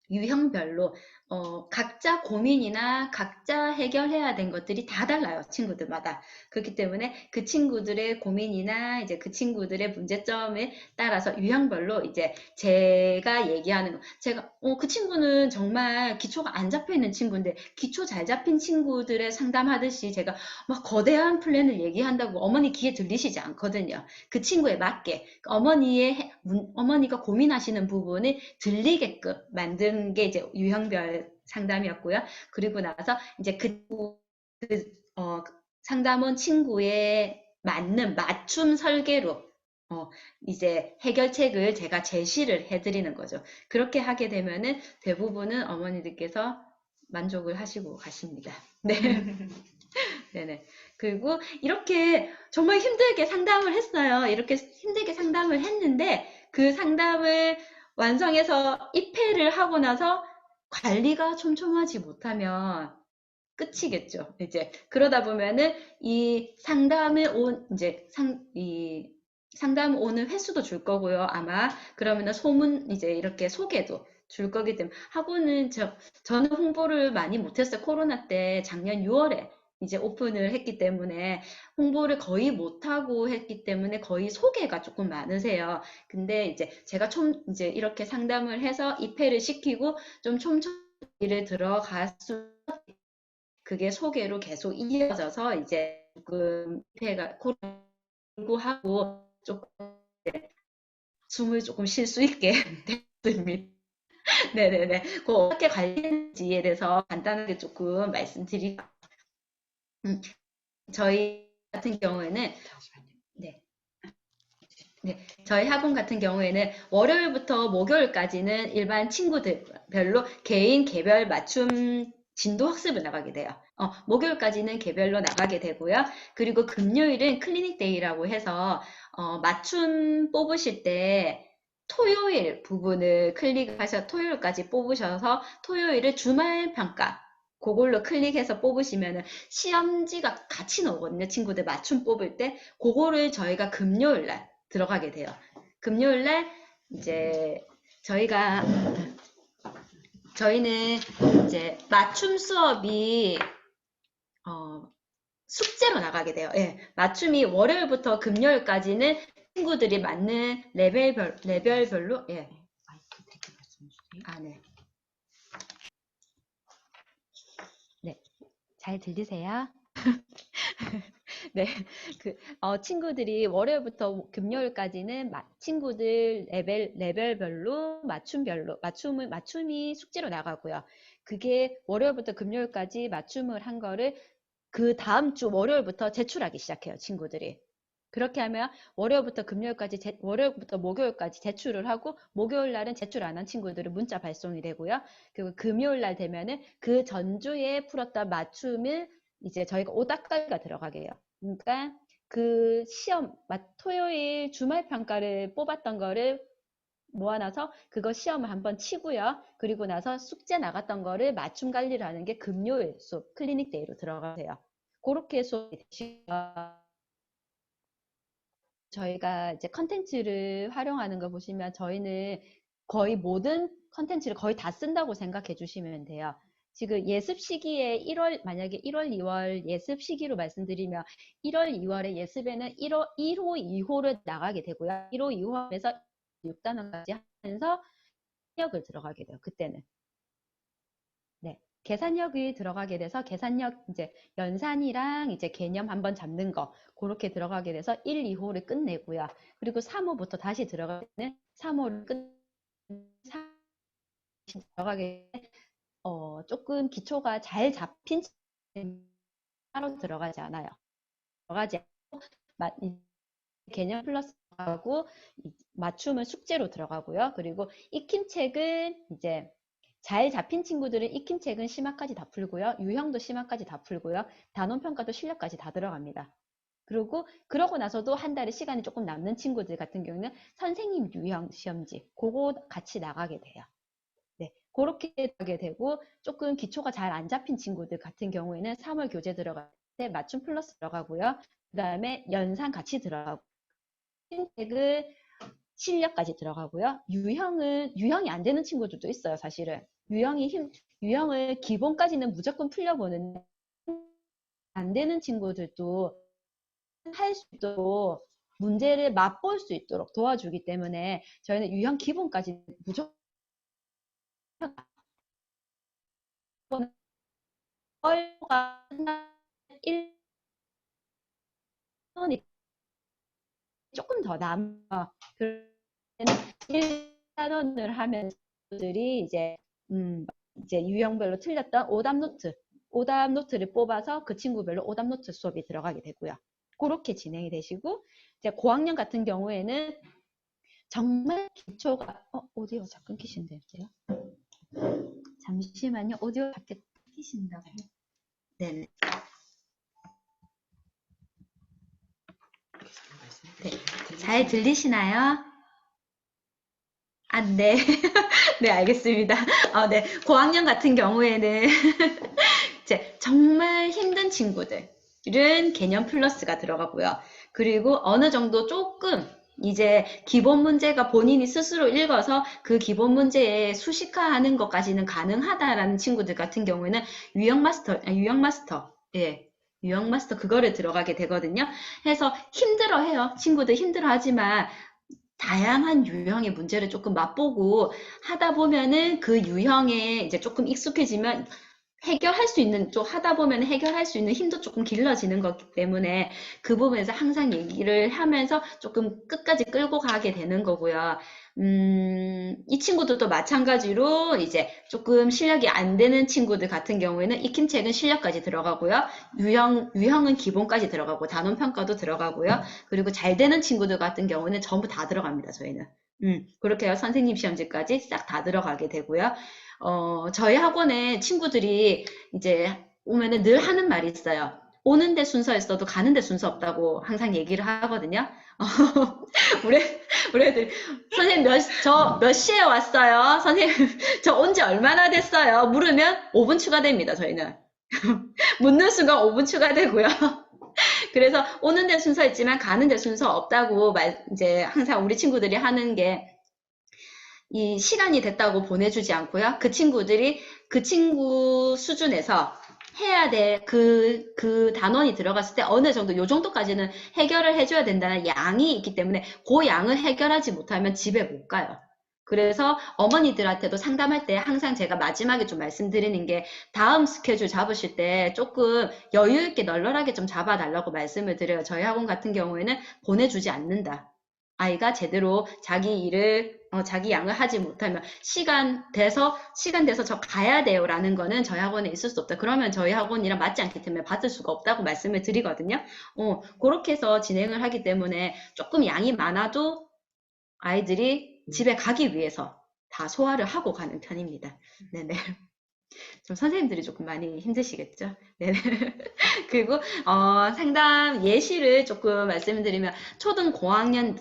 유형별로 각자 고민이나 각자 해결해야 된 것들이 다 달라요, 친구들마다. 그렇기 때문에 그 친구들의 고민이나 이제 그 친구들의 문제점에 따라서 유형별로 이제 제가 얘기하는 거, 그 친구는 정말 기초가 안 잡혀 있는 친구인데 기초 잘 잡힌 친구들의 상담하듯이 제가 막 거대한 플랜을 얘기한다고 어머니 귀에 들리시지 않거든요. 그 친구에 맞게 어머니가 고민하시는 부분을 들리게끔 만든 게 이제 유형별 상담이었고요. 그리고 나서 이제 상담원 친구에 맞는 맞춤 설계로 이제 해결책을 제가 제시를 해드리는 거죠. 그렇게 하게 되면은 대부분은 어머니들께서 만족을 하시고 가십니다. 네. 네네. 그리고 이렇게 정말 힘들게 상담을 했어요. 이렇게 힘들게 상담을 했는데 그 상담을 완성해서 입회를 하고 나서 관리가 촘촘하지 못하면 끝이겠죠. 이제 그러다 보면은 이 상담 오는 횟수도 줄 거고요. 아마 그러면은 이제 이렇게 소개도 줄 거기 때문에 저는 홍보를 많이 못했어요. 코로나 때 작년 6월에 이제 오픈을 했기 때문에 홍보를 거의 못하고 했기 때문에 거의 소개가 조금 많으세요. 근데 이제 제가 이제 이렇게 상담을 해서 입회를 시키고 좀 촘촘히를 들어갈 수 그게 소개로 계속 이어져서 이제 조금 입회가 코로나 하고 조금 숨을 조금 쉴 수 있게 됐습니다. 네네네. 그 어떻게 관리했는지에 대해서 간단하게 조금 말씀드리고, 저희 같은 경우에는, 네. 네, 저희 학원 같은 경우에는 월요일부터 목요일까지는 일반 친구들별로 개인 개별 맞춤 진도 학습을 나가게 돼요. 목요일까지는 개별로 나가게 되고요. 그리고 금요일은 클리닉 데이라고 해서 맞춤 뽑으실 때 토요일 부분을 클릭하셔 토요일까지 뽑으셔서 토요일을 주말 평가 그걸로 클릭해서 뽑으시면은 시험지가 같이 나오거든요. 친구들 맞춤 뽑을 때 그거를 저희가 금요일 날 들어가게 돼요. 금요일 날 이제 저희는 이제 맞춤 수업이 숙제로 나가게 돼요. 예, 맞춤이 월요일부터 금요일까지는 친구들이 맞는 레벨별로, 예. 아, 네. 네. 잘 들리세요? 네. 친구들이 월요일부터 금요일까지는 친구들 레벨별로 맞춤이 숙제로 나가고요. 그게 월요일부터 금요일까지 맞춤을 한 거를 그 다음 주 월요일부터 제출하기 시작해요, 친구들이. 그렇게 하면 월요일부터 목요일까지 제출을 하고, 목요일 날은 제출 안 한 친구들은 문자 발송이 되고요. 그리고 금요일 날 되면은 그 전주에 풀었던 맞춤을 이제 저희가 오닥갈가 들어가게 해요. 그러니까 그 토요일 주말 평가를 뽑았던 거를 모아놔서 그거 시험을 한번 치고요. 그리고 나서 숙제 나갔던 거를 맞춤 관리를 하는 게 금요일 수업 클리닉 데이로 들어가세요. 그렇게 수업이 되시고요. 저희가 이제 컨텐츠를 활용하는 거 보시면 저희는 거의 모든 컨텐츠를 거의 다 쓴다고 생각해 주시면 돼요. 지금 예습 시기에 만약에 1월, 2월 예습 시기로 말씀드리면 1월, 2월에 예습에는 1호, 2호를 나가게 되고요. 1호, 2호 하면서 6단원까지 하면서 계산력을 들어가게 돼요. 그때는. 네. 계산력이 들어가게 돼서 계산력 이제 연산이랑 이제 개념 한번 잡는 거 그렇게 들어가게 돼서 1, 2호를 끝내고요. 그리고 3호부터 다시 들어가는 3호를 들어가게 조금 기초가 잘 잡힌 따로 들어가지 않아요. 들어가지 않고 개념 플러스 하고 맞춤은 숙제로 들어가고요. 그리고 익힘책은 이제 잘 잡힌 친구들은 익힘책은 심화까지 다 풀고요. 유형도 심화까지 다 풀고요. 단원평가도 실력까지 다 들어갑니다. 그러고 나서도 한 달에 시간이 조금 남는 친구들 같은 경우는 선생님 유형 시험지 그거 같이 나가게 돼요. 네, 그렇게 하게 되고 조금 기초가 잘 안 잡힌 친구들 같은 경우에는 3월 교재 들어갈 때 맞춤 플러스 들어가고요. 그 다음에 연산 같이 들어가고 책을 실력까지 들어가고요. 유형이 안 되는 친구들도 있어요, 사실은. 유형을 기본까지는 무조건 풀려보는데, 안 되는 친구들도 할 수 있도록 문제를 맛볼 수 있도록 도와주기 때문에 저희는 유형 기본까지 무조건 월요가 1년이 조금 더 남아. 그러면 1단원을 하면 들이 이제 유형별로 틀렸던 오답 노트를 뽑아서 그 친구별로 오답 노트 수업이 들어가게 되고요. 그렇게 진행이 되시고 이제 고학년 같은 경우에는 정말 기초가 오디오 자 끊기신대요. 잠시만요. 오디오 밖에 끊기신다고. 네네. 네. 잘 들리시나요? 아, 네. 네, 알겠습니다. 네. 고학년 같은 경우에는 이제 정말 힘든 친구들은 개념 플러스가 들어가고요. 그리고 어느 정도 조금 이제 기본 문제가 본인이 스스로 읽어서 그 기본 문제에 수식화하는 것까지는 가능하다라는 친구들 같은 경우에는 예. 유형 마스터 그거를 들어가게 되거든요. 해서 힘들어해요. 친구들 힘들어하지만 다양한 유형의 문제를 조금 맛보고 하다 보면은 그 유형에 이제 조금 익숙해지면 좀 하다 보면 해결할 수 있는 힘도 조금 길러지는 거기 때문에 그 부분에서 항상 얘기를 하면서 조금 끝까지 끌고 가게 되는 거고요. 이 친구들도 마찬가지로 이제 조금 실력이 안 되는 친구들 같은 경우에는 익힘책은 실력까지 들어가고요. 유형은 기본까지 들어가고 단원평가도 들어가고요. 그리고 잘 되는 친구들 같은 경우는 전부 다 들어갑니다, 저희는. 그렇게 해서 선생님 시험지까지 싹 다 들어가게 되고요. 저희 학원에 친구들이 이제 오면은 늘 하는 말이 있어요. 오는데 순서 있어도 가는데 순서 없다고 항상 얘기를 하거든요. 우리, 우리 애들, 선생님 저 몇 시에 왔어요? 선생님, 저 온 지 얼마나 됐어요? 물으면 5분 추가됩니다, 저희는. 묻는 순간 5분 추가되고요. 그래서 오는 데 순서 있지만 가는 데 순서 없다고 이제 항상 우리 친구들이 하는 게 이 시간이 됐다고 보내주지 않고요. 그 친구들이 그 친구 수준에서 해야 될 그 단원이 들어갔을 때 어느 정도, 요 정도까지는 해결을 해줘야 된다는 양이 있기 때문에 그 양을 해결하지 못하면 집에 못 가요. 그래서 어머니들한테도 상담할 때 항상 제가 마지막에 좀 말씀드리는 게 다음 스케줄 잡으실 때 조금 여유 있게 널널하게 좀 잡아달라고 말씀을 드려요. 저희 학원 같은 경우에는 보내주지 않는다. 아이가 제대로 자기 일을 자기 양을 하지 못하면 시간 돼서 저 가야 돼요라는 거는 저희 학원에 있을 수 없다. 그러면 저희 학원이랑 맞지 않기 때문에 받을 수가 없다고 말씀을 드리거든요. 그렇게 해서 진행을 하기 때문에 조금 양이 많아도 아이들이 집에 가기 위해서 다 소화를 하고 가는 편입니다. 네네. 좀 선생님들이 조금 많이 힘드시겠죠? 네. 그리고 상담 예시를 조금 말씀드리면 초등 고학년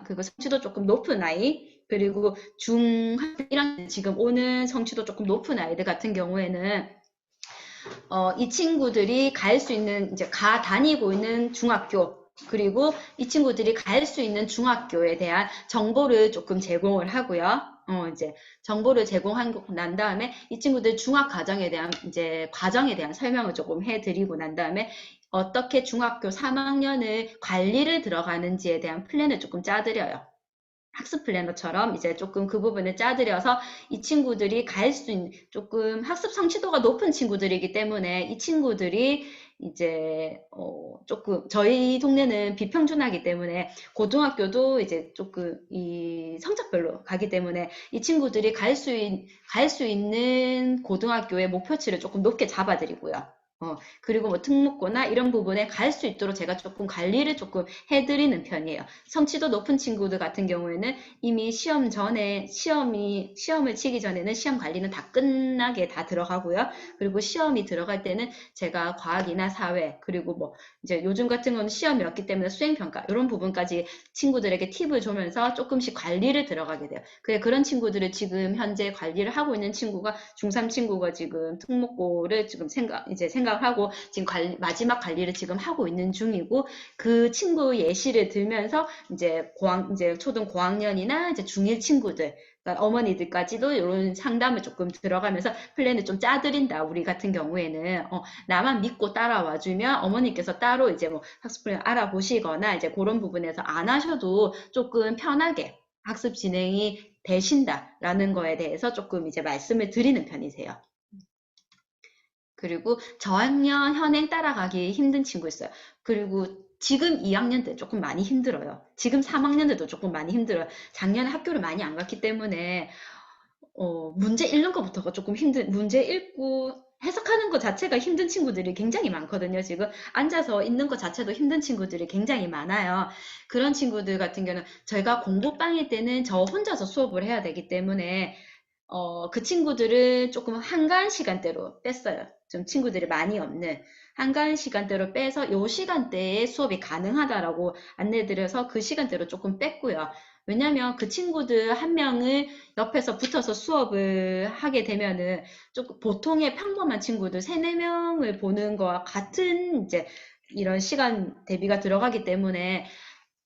그리고 성취도 조금 높은 아이 그리고 중학교 1학년 지금 오는 성취도 조금 높은 아이들 같은 경우에는 이 친구들이 갈 수 있는 이제 다니고 있는 중학교 그리고 이 친구들이 갈 수 있는 중학교에 대한 정보를 조금 제공을 하고요. 이제 정보를 제공한 난 다음에 이 친구들 중학 과정에 대한 이제 과정에 대한 설명을 조금 해드리고 난 다음에 어떻게 중학교 3학년을 관리를 들어가는지에 대한 플랜을 조금 짜드려요. 학습 플래너처럼 이제 조금 그 부분을 짜드려서 이 친구들이 갈 수 있는 조금 학습 성취도가 높은 친구들이기 때문에 이 친구들이 이제 조금 저희 동네는 비평준화이기 때문에 고등학교도 이제 조금 이 성적별로 가기 때문에 이 친구들이 갈 수 있는 고등학교의 목표치를 조금 높게 잡아드리고요. 그리고 뭐 특목고나 이런 부분에 갈 수 있도록 제가 조금 관리를 조금 해드리는 편이에요. 성취도 높은 친구들 같은 경우에는 이미 시험을 치기 전에는 시험 관리는 다 끝나게 다 들어가고요. 그리고 시험이 들어갈 때는 제가 과학이나 사회, 그리고 뭐 이제 요즘 같은 건 시험이 없기 때문에 수행평가, 이런 부분까지 친구들에게 팁을 주면서 조금씩 관리를 들어가게 돼요. 그런 친구들을 지금 현재 관리를 하고 있는 친구가 중3 친구가 지금 특목고를 지금 생각을 하고 지금 마지막 관리를 지금 하고 있는 중이고 그 친구 예시를 들면서 이제 초등 고학년이나 이제 중1 친구들 그러니까 어머니들까지도 이런 상담을 조금 들어가면서 플랜을 좀 짜드린다. 우리 같은 경우에는 나만 믿고 따라와주면 어머니께서 따로 이제 뭐 학습 플랜 알아보시거나 이제 그런 부분에서 안 하셔도 조금 편하게 학습 진행이 되신다라는 거에 대해서 조금 이제 말씀을 드리는 편이세요. 그리고 저학년 현행 따라가기 힘든 친구 있어요. 그리고 지금 2학년 때 조금 많이 힘들어요. 지금 3학년 때도 조금 많이 힘들어요. 작년에 학교를 많이 안 갔기 때문에 문제 읽는 것부터가 조금 문제 읽고 해석하는 것 자체가 힘든 친구들이 굉장히 많거든요. 지금 앉아서 있는 것 자체도 힘든 친구들이 굉장히 많아요. 그런 친구들 같은 경우는 저희가 공부방일 때는 저 혼자서 수업을 해야 되기 때문에 그 친구들을 조금 한가한 시간대로 뺐어요. 좀 친구들이 많이 없는 한가한 시간대로 빼서 요 시간대에 수업이 가능하다라고 안내드려서 그 시간대로 조금 뺐고요. 왜냐면 그 친구들 한 명을 옆에서 붙어서 수업을 하게 되면은 조금 보통의 평범한 친구들 3, 4명을 보는 거와 같은 이제 이런 시간 대비가 들어가기 때문에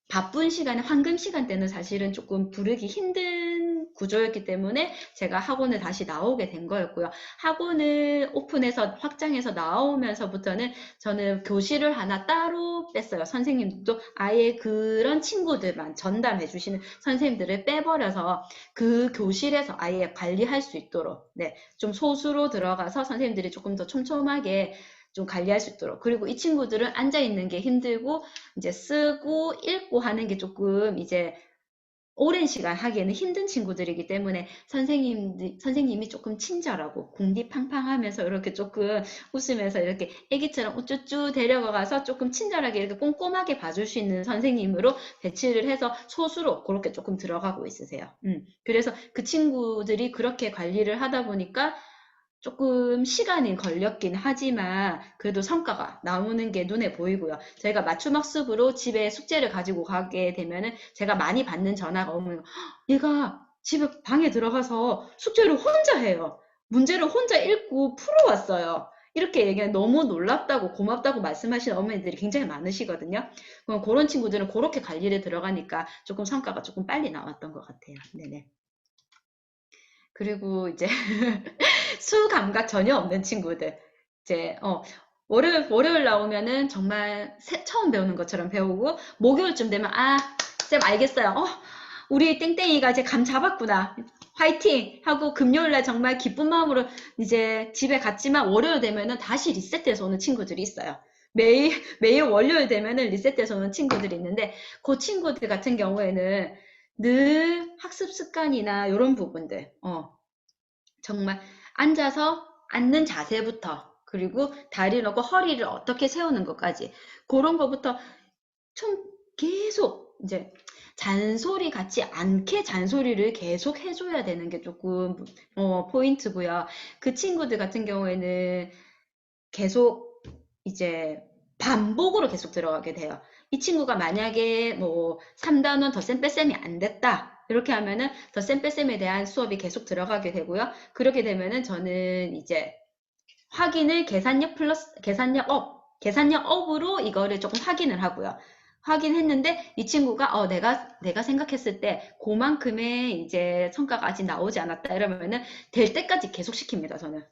바쁜 시간에 황금 시간대는 사실은 조금 부르기 힘든 구조였기 때문에 제가 학원을 다시 나오게 된 거였고요. 학원을 오픈해서 확장해서 나오면서부터는 저는 교실을 하나 따로 뺐어요. 선생님도 아예 그런 친구들만 전담해 주시는 선생님들을 빼버려서 그 교실에서 아예 관리할 수 있도록 좀 소수로 들어가서 선생님들이 조금 더 촘촘하게 좀 관리할 수 있도록. 그리고 이 친구들은 앉아 있는 게 힘들고 이제 쓰고 읽고 하는 게 조금 이제 오랜 시간 하기에는 힘든 친구들이기 때문에 선생님이 조금 친절하고 궁디팡팡하면서 이렇게 조금 웃으면서 이렇게 애기처럼 우쭈쭈 데려가서 조금 친절하게 이렇게 꼼꼼하게 봐줄 수 있는 선생님으로 배치를 해서 소수로 그렇게 조금 들어가고 있으세요. 그래서 그 친구들이 그렇게 관리를 하다 보니까 조금 시간이 걸렸긴 하지만 그래도 성과가 나오는 게 눈에 보이고요. 저희가 맞춤학습으로 집에 숙제를 가지고 가게 되면은 제가 많이 받는 전화가 오면 얘가 집에 방에 들어가서 숙제를 혼자 해요. 문제를 혼자 읽고 풀어왔어요. 이렇게 얘기하면 너무 놀랍다고 고맙다고 말씀하시는 어머니들이 굉장히 많으시거든요. 그럼 그런 친구들은 그렇게 관리를 들어가니까 조금 성과가 조금 빨리 나왔던 것 같아요. 네네. 그리고 이제 수 감각 전혀 없는 친구들. 이제, 월요일 나오면은 정말 처음 배우는 것처럼 배우고, 목요일쯤 되면, 아, 쌤 알겠어요. 우리 땡땡이가 이제 감 잡았구나. 화이팅! 하고 금요일날 정말 기쁜 마음으로 이제 집에 갔지만 월요일 되면은 다시 리셋돼서 오는 친구들이 있어요. 매일 월요일 되면은 리셋돼서 오는 친구들이 있는데, 그 친구들 같은 경우에는 늘 학습 습관이나 이런 부분들, 정말 앉아서 앉는 자세부터 그리고 다리 놓고 허리를 어떻게 세우는 것까지 그런 것부터 좀 계속 이제 잔소리 같지 않게 잔소리를 계속 해줘야 되는 게 조금 포인트고요. 그 친구들 같은 경우에는 계속 이제 반복으로 계속 들어가게 돼요. 이 친구가 만약에 뭐 3단원 덧셈 뺄셈이 안 됐다. 이렇게 하면은 덧셈 뺄셈에 대한 수업이 계속 들어가게 되고요. 그렇게 되면은 저는 이제 확인을 계산력 플러스 계산력 업으로 이거를 조금 확인을 하고요. 확인했는데 이 친구가 내가 생각했을 때 그만큼의 이제 성과가 아직 나오지 않았다 이러면은 될 때까지 계속 시킵니다, 저는.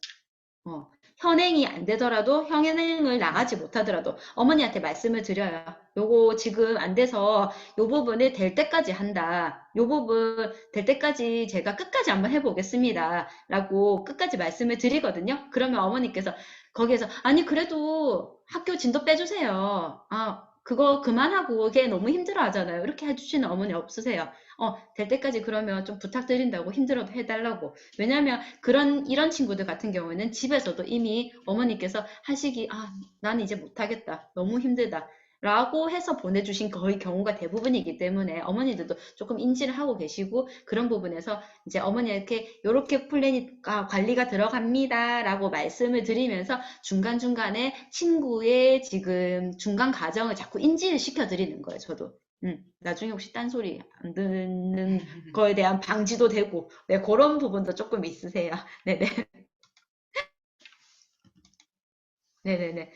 어, 현행이 안 되더라도 현행을 나가지 못하더라도 어머니한테 말씀을 드려요. 요거 지금 안 돼서 요 부분을 될 때까지 한다. 요 부분 될 때까지 제가 끝까지 한번 해보겠습니다. 라고 끝까지 말씀을 드리거든요. 그러면 어머니께서 거기에서 아니 그래도 학교 진도 빼주세요. 아 그거 그만하고 걔 너무 힘들어 하잖아요. 이렇게 해주시는 어머니 없으세요. 될 때까지 그러면 좀 부탁드린다고 힘들어도 해달라고. 왜냐면 이런 친구들 같은 경우에는 집에서도 이미 어머니께서 하시기, 난 이제 못하겠다. 너무 힘들다. 라고 해서 보내주신 거의 경우가 대부분이기 때문에 어머니들도 조금 인지를 하고 계시고 그런 부분에서 이제 어머니에게 이렇게 플랜이 관리가 들어갑니다. 라고 말씀을 드리면서 중간중간에 친구의 지금 중간 과정을 자꾸 인지를 시켜드리는 거예요, 저도. 나중에 혹시 딴소리 안 듣는 거에 대한 방지도 되고, 네, 그런 부분도 조금 있으세요. 네네. 네네네.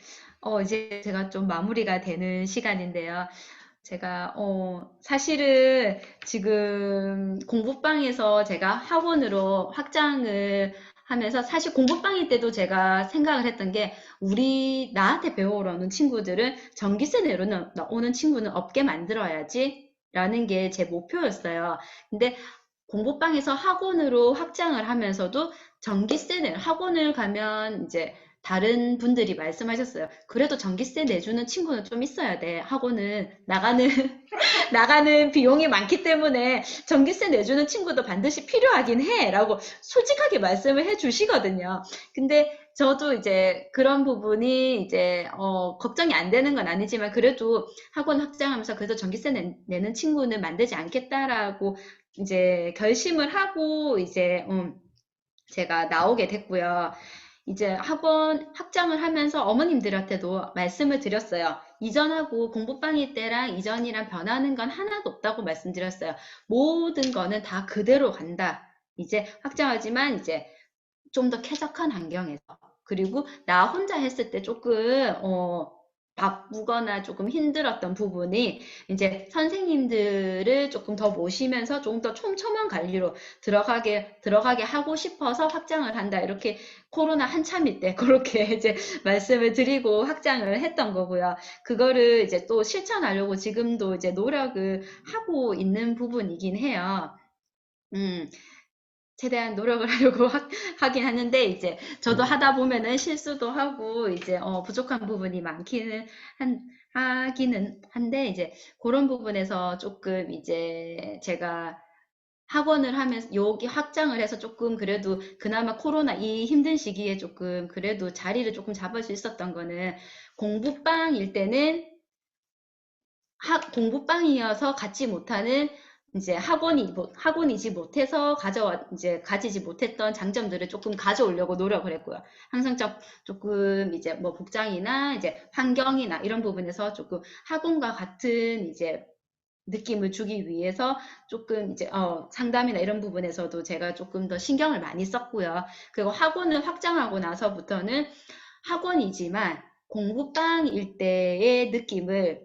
이제 제가 좀 마무리가 되는 시간인데요. 제가, 사실은 지금 공부방에서 제가 학원으로 확장을 하면서 사실 공부방일 때도 제가 생각을 했던 게 나한테 배우러 오는 친구들은 전기세 내로는 오는 친구는 없게 만들어야지 라는 게 제 목표였어요. 근데 공부방에서 학원으로 확장을 하면서도 전기세는 학원을 가면 이제 다른 분들이 말씀하셨어요. 그래도 전기세 내주는 친구는 좀 있어야 돼. 학원은 나가는 비용이 많기 때문에 전기세 내주는 친구도 반드시 필요하긴 해. 라고 솔직하게 말씀을 해 주시거든요. 근데 저도 이제 그런 부분이 이제, 걱정이 안 되는 건 아니지만 그래도 학원 확장하면서 그래도 전기세 내는 친구는 만들지 않겠다라고 이제 결심을 하고 이제, 제가 나오게 됐고요. 이제 학원 확장을 하면서 어머님들한테도 말씀을 드렸어요. 이전하고 공부방일 때랑 이전이랑 변하는 건 하나도 없다고 말씀드렸어요. 모든 거는 다 그대로 간다. 이제 확장하지만 이제 좀 더 쾌적한 환경에서. 그리고 나 혼자 했을 때 조금, 바쁘거나 조금 힘들었던 부분이 이제 선생님들을 조금 더 모시면서 조금 더 촘촘한 관리로 들어가게 하고 싶어서 확장을 한다. 이렇게 코로나 한참일 때 그렇게 이제 말씀을 드리고 확장을 했던 거고요. 그거를 이제 또 실천하려고 지금도 이제 노력을 하고 있는 부분이긴 해요. 음, 최대한 노력을 하려고 하긴 하는데 이제 저도 하다 보면은 실수도 하고 이제 부족한 부분이 많기는 하기는 한데 이제 그런 부분에서 조금 이제 제가 학원을 하면서 여기 확장을 해서 조금 그래도 그나마 코로나 이 힘든 시기에 조금 그래도 자리를 조금 잡을 수 있었던 거는 공부방일 때는 공부방이어서 갖지 못하는 이제 학원이지 못해서 이제 가지지 못했던 장점들을 조금 가져오려고 노력을 했고요. 항상 조금 이제 뭐 복장이나 이제 환경이나 이런 부분에서 조금 학원과 같은 이제 느낌을 주기 위해서 조금 이제 상담이나 이런 부분에서도 제가 조금 더 신경을 많이 썼고요. 그리고 학원을 확장하고 나서부터는 학원이지만 공부방일 때의 느낌을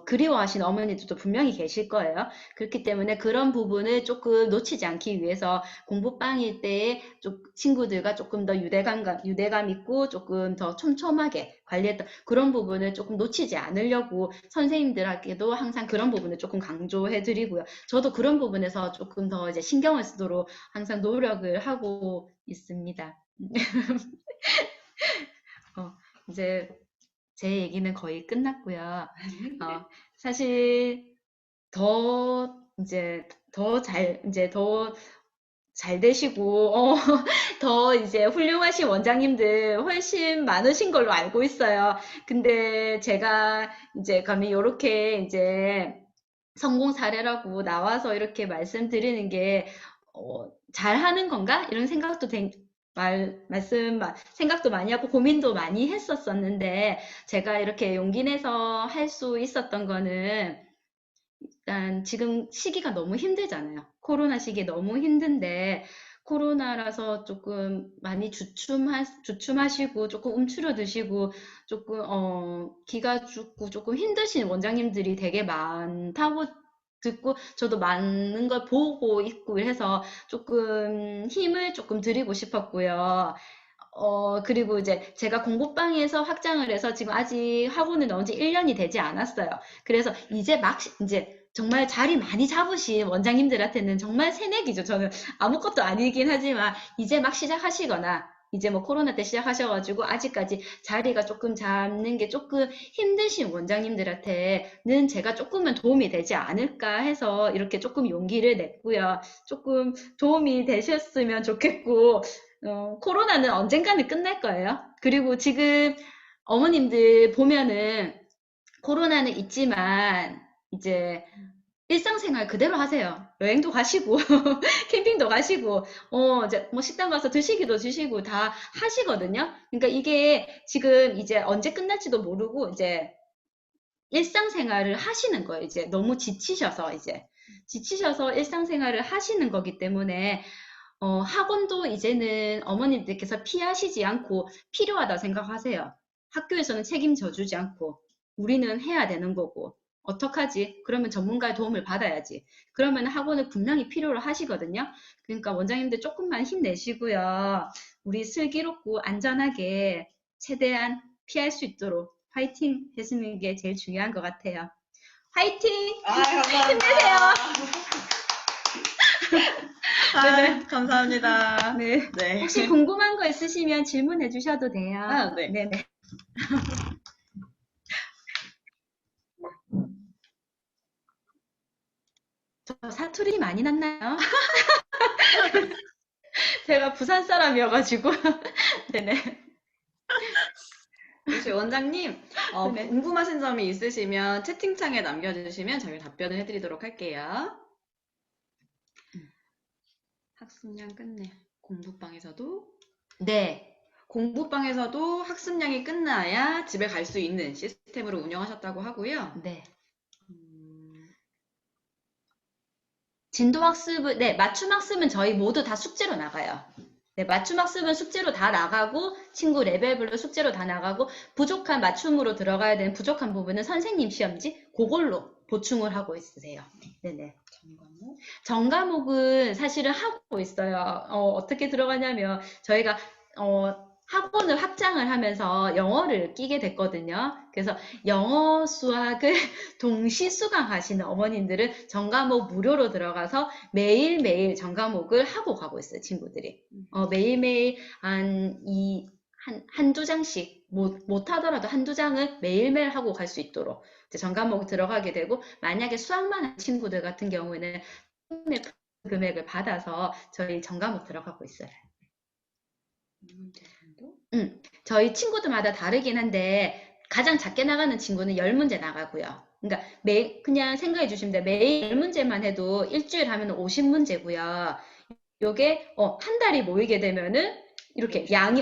그리워하시는 어머니들도 분명히 계실 거예요. 그렇기 때문에 그런 부분을 조금 놓치지 않기 위해서 공부방일 때에 친구들과 조금 더 유대감 있고 조금 더 촘촘하게 관리했던 그런 부분을 조금 놓치지 않으려고 선생님들에게도 항상 그런 부분을 조금 강조해 드리고요. 저도 그런 부분에서 조금 더 이제 신경을 쓰도록 항상 노력을 하고 있습니다. 어, 이제 제 얘기는 거의 끝났고요. 어, 사실 이제 더 잘 되시고, 더 이제 훌륭하신 원장님들 훨씬 많으신 걸로 알고 있어요. 근데 제가 이제 감히 요렇게 이제 성공 사례라고 나와서 이렇게 말씀드리는 게, 잘하는 건가? 이런 생각도 많이 하고 고민도 많이 했었었는데, 제가 이렇게 용기 내서 할 수 있었던 거는, 일단 지금 시기가 너무 힘들잖아요. 코로나 시기에 너무 힘든데 코로나라서 조금 많이 주춤하시고 조금 움츠러드시고 조금 기가 죽고 조금 힘드신 원장님들이 되게 많다고 듣고 저도 많은 걸 보고 있고 해서 조금 힘을 조금 드리고 싶었고요. 그리고 이제 제가 공부방에서 확장을 해서 지금 아직 학원을 넣은 지 1년이 되지 않았어요. 그래서 이제 정말 자리 많이 잡으신 원장님들한테는 정말 새내기죠. 저는 아무것도 아니긴 하지만 이제 막 시작하시거나 이제 뭐 코로나 때 시작하셔가지고 아직까지 자리가 조금 잡는 게 조금 힘드신 원장님들한테는 제가 조금은 도움이 되지 않을까 해서 이렇게 조금 용기를 냈고요. 조금 도움이 되셨으면 좋겠고, 코로나는 언젠가는 끝날 거예요. 그리고 지금 어머님들 보면은 코로나는 있지만 이제 일상생활 그대로 하세요. 여행도 가시고, 캠핑도 가시고, 이제 뭐 식당 가서 드시기도 드시고 다 하시거든요. 그러니까 이게 지금 이제 언제 끝날지도 모르고 이제 일상생활을 하시는 거예요. 이제 너무 지치셔서 일상생활을 하시는 거기 때문에 학원도 이제는 어머님들께서 피하시지 않고 필요하다 생각하세요. 학교에서는 책임져 주지 않고 우리는 해야 되는 거고 어떡하지? 그러면 전문가의 도움을 받아야지. 그러면 학원을 분명히 필요로 하시거든요. 그러니까 원장님들 조금만 힘내시고요. 우리 슬기롭고 안전하게 최대한 피할 수 있도록 화이팅 해주는 게 제일 중요한 것 같아요. 화이팅! 힘내세요!
네네. 감사합니다.
네.
네.
혹시 궁금한 거 있으시면 질문해 주셔도 돼요.
네.
네네. 저 사투리 많이 났나요? 제가 부산 사람이어가지고. 네네.
혹시 원장님,
네네.
궁금하신 점이 있으시면 채팅창에 남겨주시면 저희가 답변을 해드리도록 할게요. 학습량 끝내. 공부방에서도
네.
공부방에서도 학습량이 끝나야 집에 갈 수 있는 시스템으로 운영하셨다고 하고요.
네.
음,
네, 맞춤학습은 저희 모두 다 숙제로 나가요. 네, 맞춤학습은 숙제로 다 나가고, 친구 레벨별로 숙제로 다 나가고, 부족한 맞춤으로 들어가야 되는 부족한 부분은 선생님 시험지, 그걸로 보충을 하고 있으세요. 네네.
전과목?
전과목은 사실은 하고 있어요. 어떻게 들어가냐면, 저희가, 학원을 확장을 하면서 영어를 끼게 됐거든요. 그래서 영어, 수학을 동시 수강하시는 어머님들은 전과목 무료로 들어가서 매일매일 전과목을 하고 가고 있어요, 친구들이. 매일매일 한두 장씩, 못 하더라도 한두 장을 매일매일 하고 갈 수 있도록 이제 전과목 들어가게 되고, 만약에 수학만 하는 친구들 같은 경우에는 금액을 받아서 저희 전과목 들어가고 있어요.
문제 정도?
저희 친구들마다 다르긴 한데 가장 작게 나가는 친구는 10문제 나가고요. 그러니까 그냥 생각해 주시면 돼요. 매일 10문제만 해도 일주일 하면 50문제고요. 요게 한 달이 모이게 되면은 이렇게 양이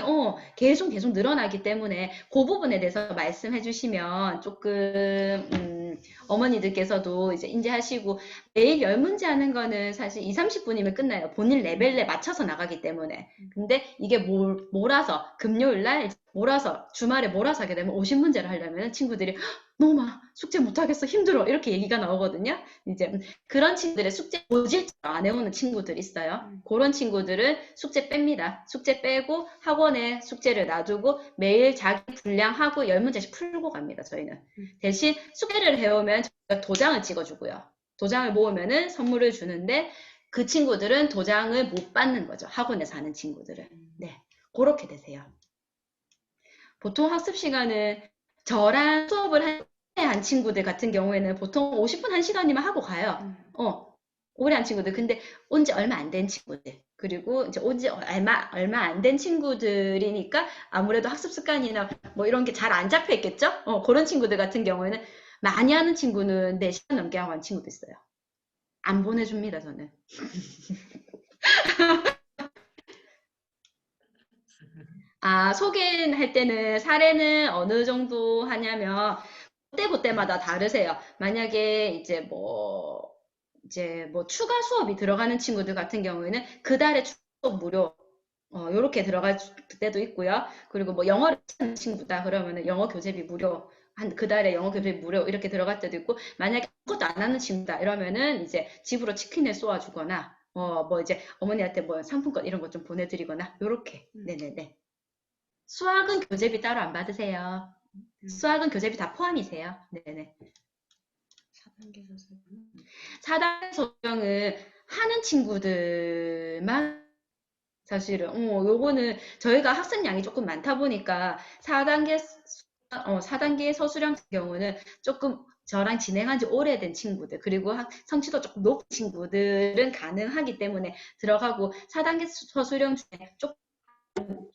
계속 늘어나기 때문에 그 부분에 대해서 말씀해 주시면 조금 어머니들께서도 이제 인지하시고 매일 10문제 하는 거는 사실 2, 30분이면 끝나요. 본인 레벨에 맞춰서 나가기 때문에. 근데 이게 몰아서 금요일 날 몰아서 주말에 몰아서 하게 되면 50문제를 하려면 친구들이 너무 많아 숙제 못하겠어 힘들어 이렇게 얘기가 나오거든요. 이제 그런 친구들의 숙제 고질적으로 안 해오는 친구들이 있어요. 그런 친구들은 숙제 뺍니다. 숙제 빼고 학원에 숙제를 놔두고 매일 자기 분량하고 10문제씩 풀고 갑니다. 저희는 대신 숙제를 해오면 저희가 도장을 찍어주고요. 도장을 모으면은 선물을 주는데 그 친구들은 도장을 못 받는 거죠. 학원에서 하는 친구들은. 네, 그렇게 되세요. 보통 학습 시간은 저랑 수업을 한 친구들 같은 경우에는 보통 50분, 1시간이면 하고 가요. 오래 한 친구들. 근데 온 지 얼마 안 된 친구들. 그리고 이제 온 지 얼마 안 된 친구들이니까 아무래도 학습 습관이나 뭐 이런 게 잘 안 잡혀 있겠죠? 그런 친구들 같은 경우에는 많이 하는 친구는 4시간 넘게 하고 한 친구도 있어요. 안 보내줍니다, 저는. 소개할 때는 사례는 어느 정도 하냐면 그때그때마다 다르세요. 만약에 이제 뭐 추가 수업이 들어가는 친구들 같은 경우에는 그 달에 추가 수업 무료 요렇게 들어갈 때도 있고요. 그리고 뭐 영어를 하는 친구다 그러면은 영어 교재비 무료 한 그 달에 영어 교재비 무료 이렇게 들어갈 때도 있고 만약에 아무것도 안 하는 친구다 이러면은 이제 집으로 치킨을 쏘아주거나 뭐 이제 어머니한테 뭐 상품권 이런 것 좀 보내드리거나 요렇게 네네네. 수학은 교재비 따로 안 받으세요. 수학은 교재비 다 포함이세요. 네네.
4단계 소수는
4단계 소형은 하는 친구들만 사실은 요거는 저희가 학습량이 조금 많다 보니까 4단계 서술형 같은 경우는 조금 저랑 진행한 지 오래된 친구들 그리고 성취도 조금 높은 친구들은 가능하기 때문에 들어가고 4단계 서술형 중에 조금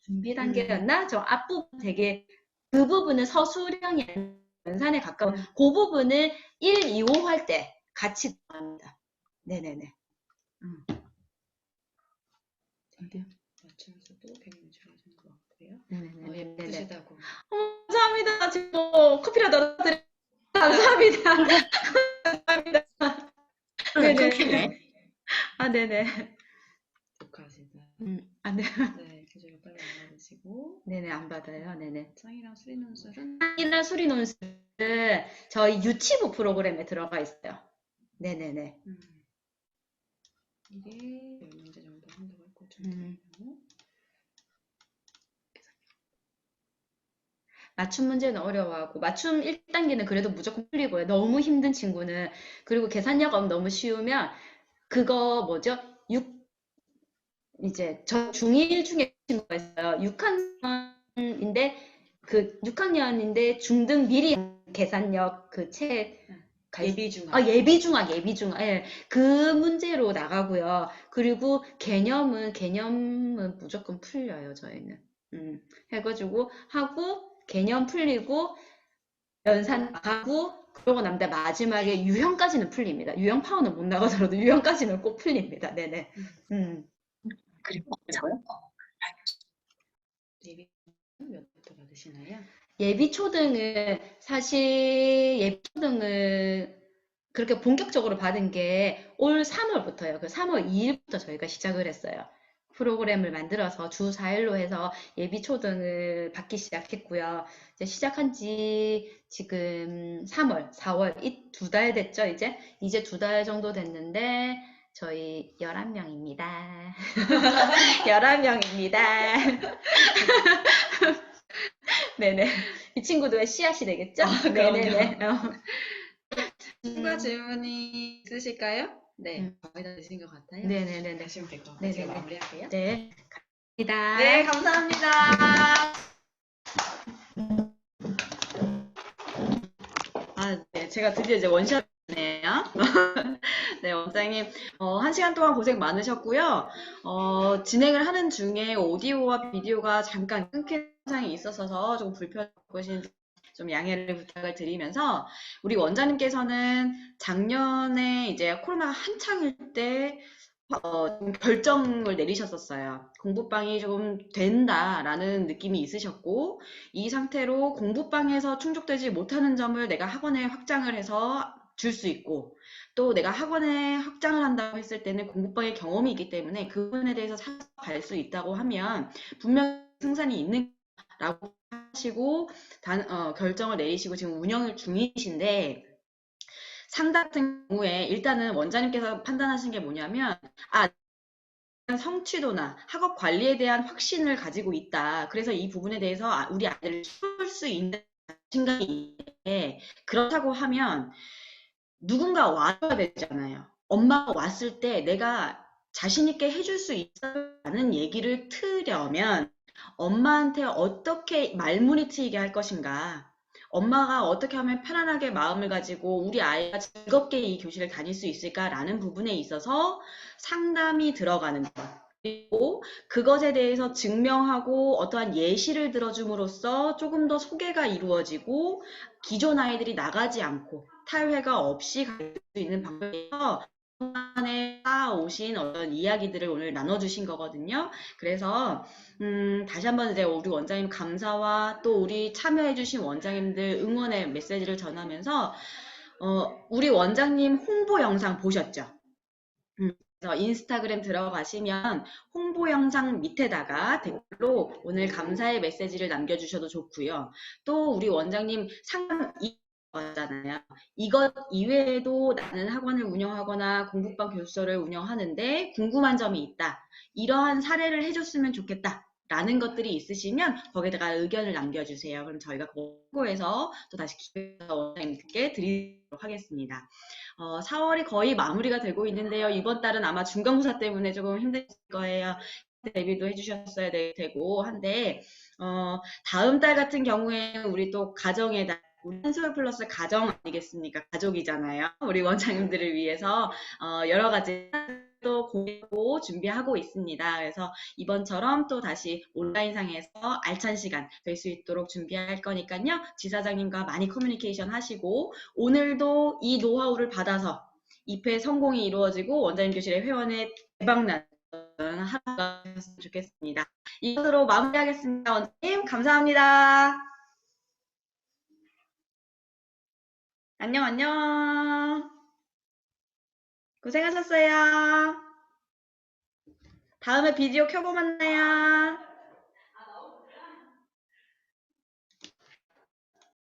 준비 단계였나? 저 앞부분 되게 그 부분은 서술형이 아니라 연산에 가까운 그 부분을 1, 2, 5 할 때 같이 합니다. 네네네.
맞추면서도 굉장히 좋아하시는 것 같고요.
네네네.
예쁘시다고.
감사합니다. 지금 커피라도 드려. 감사합니다. 감사합니다. 네네.
끊기네.
네네.
독하시다.
네.
네, 교재가 빨리 안 받으시고.
네네, 안 받아요. 네네.
쌍이랑 수리 논술은
쌍이나 수리 논술은 저희 유치부 프로그램에 들어가 있어요. 네네네.
이게 10문제 정도 한다고 했고 좀
맞춤 문제는 어려워하고 맞춤 1단계는 그래도 무조건 풀리고요. 너무 힘든 친구는 그리고 계산력 너무 쉬우면 그거 뭐죠? 이제 저 중1 중에 친구가 있어요. 6학년인데 그 6학년인데 중등 미리 계산력 그 책
예비중학.
예비중학. 예. 그 문제로 나가고요. 그리고 개념은 무조건 풀려요, 저희는. 해가지고 하고 개념 풀리고 연산 나가고 그러고 난 다음에 마지막에 유형까지는 풀립니다. 유형 파워는 못 나가더라도 유형까지는 꼭 풀립니다. 네네.
그리고 저요?
예비는 몇부터 받으시나요?
예비초등은 사실 예비초등은 그렇게 본격적으로 받은 게 올 3월부터요. 그 3월 2일부터 저희가 시작을 했어요. 프로그램을 만들어서 주 4일로 해서 예비초등을 받기 시작했고요. 이제 시작한 지 지금 3월, 4월, 이 2달 됐죠, 이제? 이제 2달 정도 됐는데, 저희 11명입니다. 11명입니다. 네네. 이 친구들의 씨앗이 되겠죠? 네네네.
추가 질문이 있으실까요? 네, 거의 다 되신 것 같아요.
네네네네.
하시면 될 것 같아요. 제가
네네네.
마무리할게요.
네. 감사합니다.
네, 감사합니다. 네, 제가 드디어 이제 원샷이네요. 네, 원장님, 1시간 동안 고생 많으셨고요. 진행을 하는 중에 오디오와 비디오가 잠깐 끊긴 현상이 있어서 조금 불편하신 좀 양해를 부탁을 드리면서 우리 원장님께서는 작년에 이제 코로나가 한창일 때 좀 결정을 내리셨었어요. 공부방이 조금 된다라는 느낌이 있으셨고 이 상태로 공부방에서 충족되지 못하는 점을 내가 학원에 확장을 해서 줄 수 있고 또 내가 학원에 확장을 한다고 했을 때는 공부방의 경험이 있기 때문에 그 부분에 대해서 살아갈 수 있다고 하면 분명 승산이 있는 라고 하시고 결정을 내리시고 지금 운영 중이신데, 상담 같은 경우에 일단은 원장님께서 판단하신 게 뭐냐면, 성취도나 학업 관리에 대한 확신을 가지고 있다. 그래서 이 부분에 대해서 우리 아이를 키울 수 있는 자신감이 있는데, 그렇다고 하면 누군가 와줘야 되잖아요. 엄마가 왔을 때 내가 자신 있게 해줄 수 있다는 얘기를 트려면 엄마한테 어떻게 말문이 트이게 할 것인가? 엄마가 어떻게 하면 편안하게 마음을 가지고 우리 아이가 즐겁게 이 교실을 다닐 수 있을까라는 부분에 있어서 상담이 들어가는 것. 그리고 그것에 대해서 증명하고 어떠한 예시를 들어줌으로써 조금 더 소개가 이루어지고 기존 아이들이 나가지 않고 탈회가 없이 갈 수 있는 방법에서 안에 쌓아오신 어떤 이야기들을 오늘 나눠주신 거거든요. 그래서 다시 한번 이제 우리 원장님 감사와 또 우리 참여해주신 원장님들 응원의 메시지를 전하면서 우리 원장님 홍보 영상 보셨죠? 그래서 인스타그램 들어가시면 홍보 영상 밑에다가 댓글로 오늘 감사의 메시지를 남겨주셔도 좋고요. 또 우리 원장님 상담 이거잖아요. 이것 이외에도 나는 학원을 운영하거나 공부방 교수서를 운영하는데 궁금한 점이 있다. 이러한 사례를 해줬으면 좋겠다. 라는 것들이 있으시면 거기다가 의견을 남겨주세요. 그럼 저희가 그거에서 또 다시 기회해서 원장님께 드리도록 하겠습니다. 4월이 거의 마무리가 되고 있는데요. 이번 달은 아마 중간고사 때문에 조금 힘들 거예요. 대비도 해주셨어야 되고 한데 다음 달 같은 경우에 우리 또 가정의 달, 우리 한솔 플러스 가정 아니겠습니까? 가족이잖아요. 우리 원장님들을 위해서 여러 가지 또 공부 준비하고 있습니다. 그래서 이번처럼 또 다시 온라인상에서 알찬 시간 될 수 있도록 준비할 거니까요. 지사장님과 많이 커뮤니케이션 하시고 오늘도 이 노하우를 받아서 2회 성공이 이루어지고 원장님 교실의 회원의 대박나는 하루가 되었으면 좋겠습니다. 이것으로 마무리하겠습니다. 원장님 감사합니다. 안녕 안녕. 고생하셨어요. 다음에 비디오 켜고 만나요.